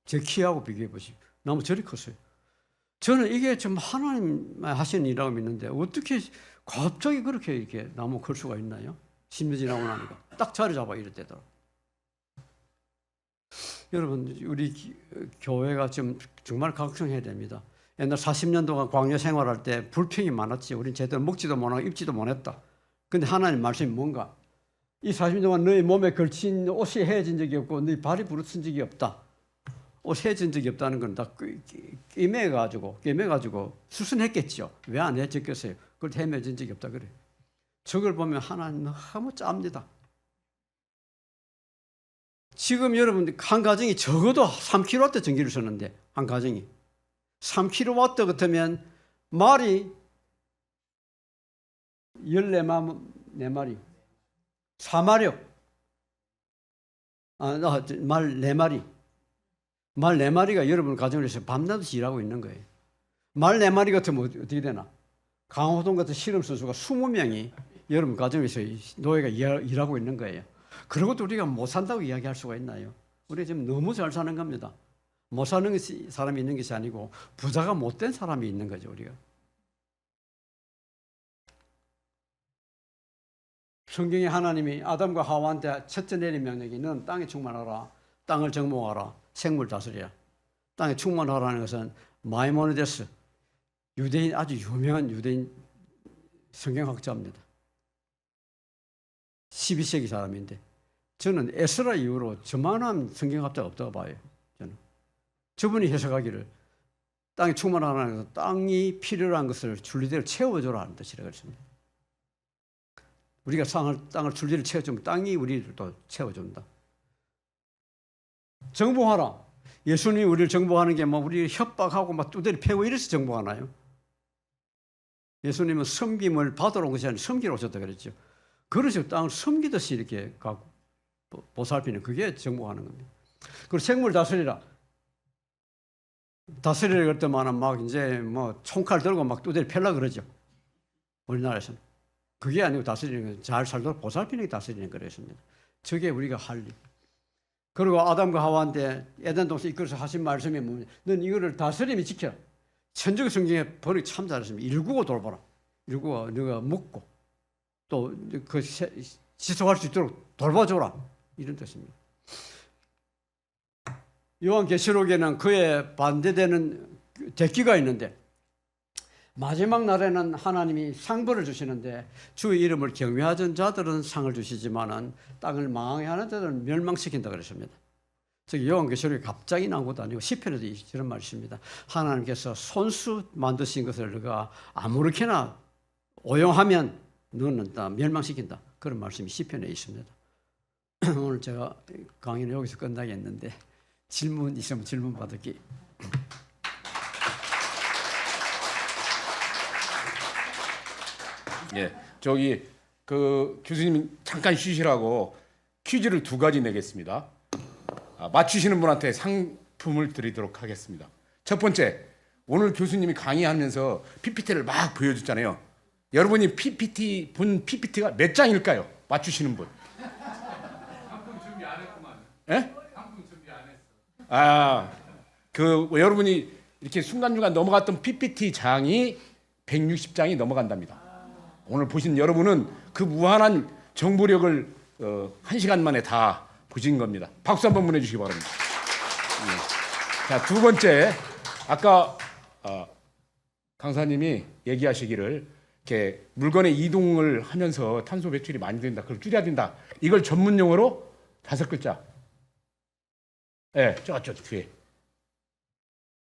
제 키하고 비교해 보십시오. 나무 저리 컸어요. 저는 이게 좀 하나님 하시는 일이라고 믿는데 어떻게 갑자기 그렇게 이렇게 나무 클 수가 있나요? 10년 지나고 나니까 딱 자리 잡아 이럴 때더라. 여러분 우리 교회가 좀 정말 각성해야 됩니다. 옛날 40년 동안 광야 생활할 때 불평이 많았지. 우린 제대로 먹지도 못하고 입지도 못했다. 근데 하나님 말씀이 뭔가? 이 40년 동안 너희 몸에 걸친 옷이 헤어진 적이 없고 너희 발이 부르친 적이 없다. 옷 헤어진 적이 없다는 건 다 꿰매가지고 수순했겠죠. 왜 안 헤어졌겠어요? 그걸 헤매진 적이 없다 그래. 저걸 보면 하나님 너무 짭니다. 지금 여러분 한 가정이 적어도 3kW 전기를 쓰는데 한 가정이 3kW 같으면 말이 14마리 4마력 말 4마리 말 4마리가 여러분 가정에서 밤낮없이 일하고 있는 거예요. 말 4마리 같으면 어떻게 되나? 강호동 같은 실험 선수가 20명이 여러분 가정에서 노예가 일하고 있는 거예요. 그러고도 우리가 못 산다고 이야기할 수가 있나요? 우리 지금 너무 잘 사는 겁니다. 못 사는 사람이 있는 것이 아니고 부자가 못된 사람이 있는 거죠. 우리가. 성경에 하나님이 아담과 하와한테 첫째 내린 명령이 너는 땅에 충만하라. 땅을 정복하라. 생물 다스리라. 땅에 충만하라는 것은 마이모니데스 유대인 아주 유명한 유대인 성경학자입니다. 12세기 사람인데 저는 에스라 이후로 저만한 성경학자가 없다고 봐요. 저는 저분이 해석하기를 땅에 충만하라는 것은 땅이 필요한 것을 줄리대로 채워줘라 하는 뜻이라고 했습니다. 우리가 땅을 줄리대로 채워주면 땅이 우리를 또 채워준다. 정복하라. 예수님이 우리를 정복하는 게 뭐 우리를 협박하고 막 두드려 패고 이래서 정복하나요? 예수님은 섬김을 받으러 온 것이 아니라 섬기러 오셨다 그랬죠. 그래서 땅을 섬기듯이 이렇게 가고 보살피는 그게 정복하는 겁니다. 그리고 생물 다스리라. 다스리라 그럴 때만은 막 이제 뭐 총칼 들고 막 두드려 패려 그러죠. 우리나라에서는. 그게 아니고 다스리는 건 잘 살도록 보살피는 게 다스리는 거랬습니다. 저게 우리가 할 일. 그리고 아담과 하와한테 에덴 동산 이끌어서 하신 말씀이 뭡니까? 넌 이거를 다스림이 지켜라. 천주교 성경에 번역 참 잘했습니다. 일구고 돌보라. 일구고 너가 먹고 또 그 지속할 수 있도록 돌봐줘라. 이런 뜻입니다. 요한계시록에는 그에 반대되는 대기가 있는데 마지막 날에는 하나님이 상벌을 주시는데 주의 이름을 경외하던 자들은 상을 주시지만은 땅을 망하는 자들은 멸망시킨다 그랬습니다. 즉 요한계시록에 갑자기 나온 것도 아니고 시편에도 이런 말이 있습니다. 하나님께서 손수 만드신 것을 너가 아무렇게나 오용하면 너는 다 멸망시킨다. 그런 말씀이 시편에 있습니다. 오늘 제가 강의는 여기서 끝나겠는데 질문 있으면 질문 받을게요. 예, 저기 그 교수님 잠깐 쉬시라고 퀴즈를 2가지 내겠습니다. 맞추시는 분한테 상품을 드리도록 하겠습니다. 첫 번째, 오늘 교수님이 강의하면서 PPT를 막 보여줬잖아요. 여러분이 본 PPT가 몇 장일까요? 맞추시는 분. 상품 준비 안 했구만. 예? 상품 준비 안 했어. 여러분이 이렇게 순간순간 넘어갔던 PPT 장이 160장이 넘어간답니다. 오늘 보신 여러분은 그 무한한 정보력을 1시간 만에 다 보신 겁니다. 박수 한번 보내주시기 바랍니다. 자, 두 번째, 아까 강사님이 얘기하시기를 이렇게 물건의 이동을 하면서 탄소 배출이 많이 된다. 그걸 줄여야 된다. 이걸 전문 용어로 5글자. 예, 네, 저쪽 뒤에.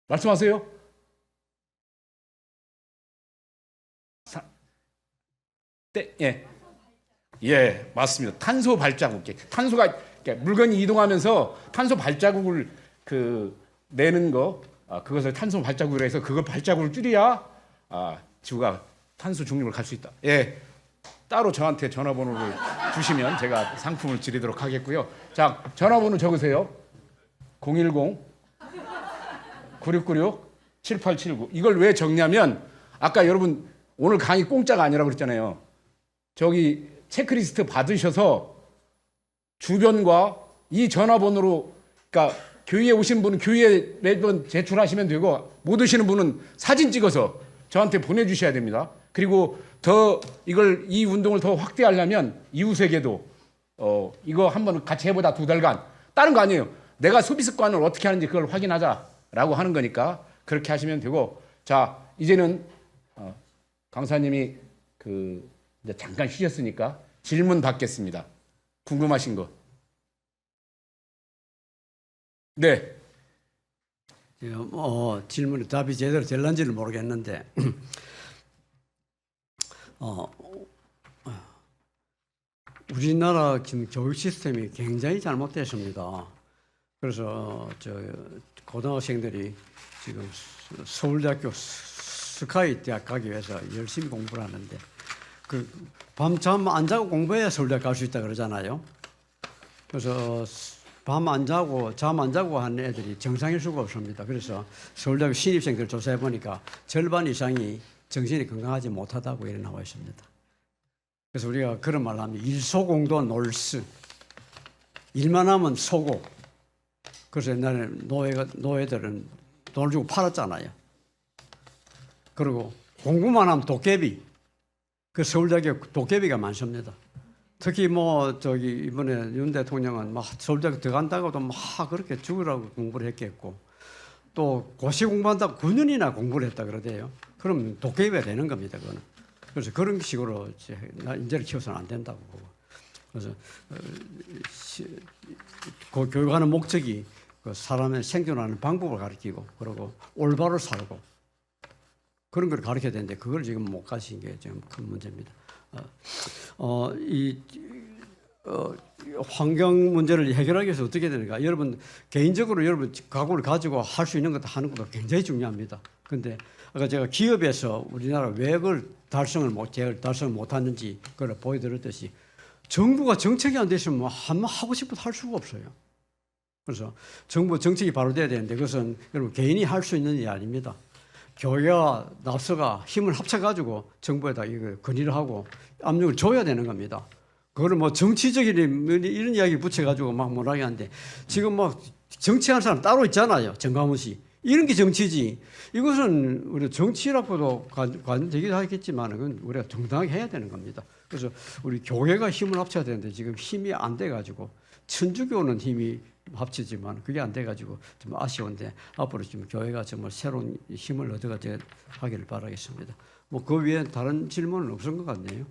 말씀하세요. 예, 맞습니다. 탄소 발자국. 탄소가 물건이 이동하면서 탄소 발자국을 내는 거, 그것을 탄소 발자국으로 해서 그걸 발자국을 줄여야 지구가 탄소 중립을 갈 수 있다. 예, 따로 저한테 전화번호를 주시면 제가 상품을 드리도록 하겠고요. 자, 전화번호 적으세요. 010-9696-7879. 이걸 왜 적냐면 아까 여러분 오늘 강의 공짜가 아니라고 그랬잖아요. 저기 체크리스트 받으셔서 주변과 이 전화번호로, 그러니까 교회에 오신 분은 교회에 매번 제출하시면 되고, 못 오시는 분은 사진 찍어서 저한테 보내주셔야 됩니다. 그리고 더 이 운동을 더 확대하려면 이웃에게도 이거 한번 같이 해보자 2달간. 다른 거 아니에요. 내가 소비 습관을 어떻게 하는지 그걸 확인하자라고 하는 거니까 그렇게 하시면 되고. 자, 이제는 강사님이 이제 잠깐 쉬셨으니까 질문 받겠습니다. 궁금하신 거. 네. 질문에 답이 제대로 될런지는 모르겠는데 우리나라 지금 교육 시스템이 굉장히 잘못됐습니다. 그래서 고등학생들이 지금 서울대학교 스카이 대학 가기 위해서 열심히 공부를 하는데 밤잠 안 자고 공부해야 서울대학 갈 수 있다 그러잖아요. 그래서 잠 안 자고 하는 애들이 정상일 수가 없습니다. 그래서 서울대학교 신입생들 조사해 보니까 절반 이상이 정신이 건강하지 못하다고 이래 나와 있습니다. 그래서 우리가 그런 말을 하면 일소공도 놀스, 일만 하면 소고. 그래서 옛날에 노예들은 돈을 주고 팔았잖아요. 그리고 공부만 하면 도깨비. 그 서울대학교 도깨비가 많습니다. 특히 이번에 윤 대통령은 막 서울대학교 들어간다고도 막 그렇게 죽으라고 공부를 했겠고, 또 고시 공부한다고 9년이나 공부를 했다 그러대요. 그럼 도깨비가 되는 겁니다, 그거는. 그래서 그런 식으로 인재를 키워서는 안 된다고 보고. 그래서 교육하는 목적이 사람의 생존하는 방법을 가르치고, 그리고 올바로 살고, 그런 걸 가르쳐야 되는데 그걸 지금 못 가신 게 지금 큰 문제입니다. 환경 문제를 해결하기 위해서 어떻게 되는가? 여러분 개인적으로 여러분 각오를 가지고 할 수 있는 것도 하는 것도 굉장히 중요합니다. 근데 아까 제가 기업에서 우리나라 왜 그걸 달성을 못하는지 그걸 보여드렸듯이 정부가 정책이 안 됐으면 한번 하고 싶어도 할 수가 없어요. 그래서 정부 정책이 바로 돼야 되는데 그것은 여러분 개인이 할 수 있는 일이 아닙니다. 교회와 납서가 힘을 합쳐가지고 정부에다 이거 건의를 하고 압력을 줘야 되는 겁니다. 그거를 정치적인 이런 이야기 붙여가지고 막 뭐라고 하는데 지금 정치하는 사람 따로 있잖아요. 정강훈 씨. 이런 게 정치지. 이것은 우리 정치라고도 관되기도 하겠지만 그건 우리가 정당하게 해야 되는 겁니다. 그래서 우리 교회가 힘을 합쳐야 되는데 지금 힘이 안 돼가지고 천주교는 힘이 합치지만 그게 안 돼가지고 좀 아쉬운데 앞으로 지금 교회가 정말 새로운 힘을 얻어가지고 하기를 바라겠습니다. 그 위에 다른 질문은 없은 것 같네요.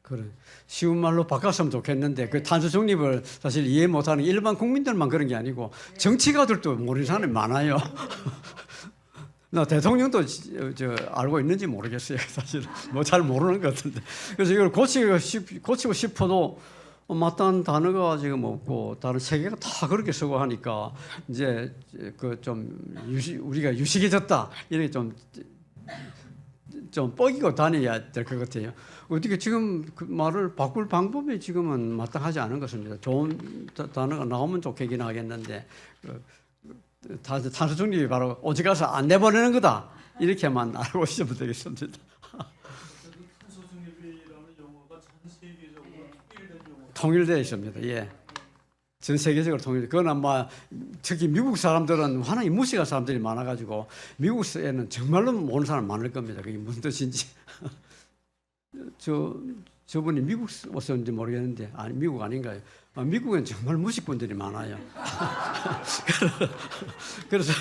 그래 쉬운 말로 바꿨으면 좋겠는데 그 탄소 중립을 사실 이해 못하는 일반 국민들만 그런 게 아니고 정치가들도 모르는 사람이 많아요. 나 대통령도 알고 있는지 모르겠어요. 사실 잘 모르는 것 같은데. 그래서 이걸 고치고 싶어도 마땅한 단어가 지금 없고 다른 세계가 다 그렇게 쓰고 하니까 이제 우리가 유식해졌다 이렇게 좀 뻐기고 다녀야 될 것 같아요. 어떻게 지금 그 말을 바꿀 방법이 지금은 마땅하지 않은 것입니다. 좋은 단어가 나오면 좋겠긴 하겠는데 탄소 중립이 바로 오직 가서 안 내보내는 거다 이렇게만 알고 있으면 되겠습니다. 탄소 중립이라는 용어가 전 세계적으로 통일된 용어. 통일되어 있습니다. 예. 전 세계적으로 통일. 그건 아마 특히 미국 사람들은 하나님 무식한 사람들이 많아가지고 미국에는 정말로 모르는 사람 많을 겁니다. 그게 무슨 뜻인지. 저분이 미국 왔었는지 모르겠는데 아니 미국 아닌가요? 미국엔 정말 무식분들이 많아요. 그래서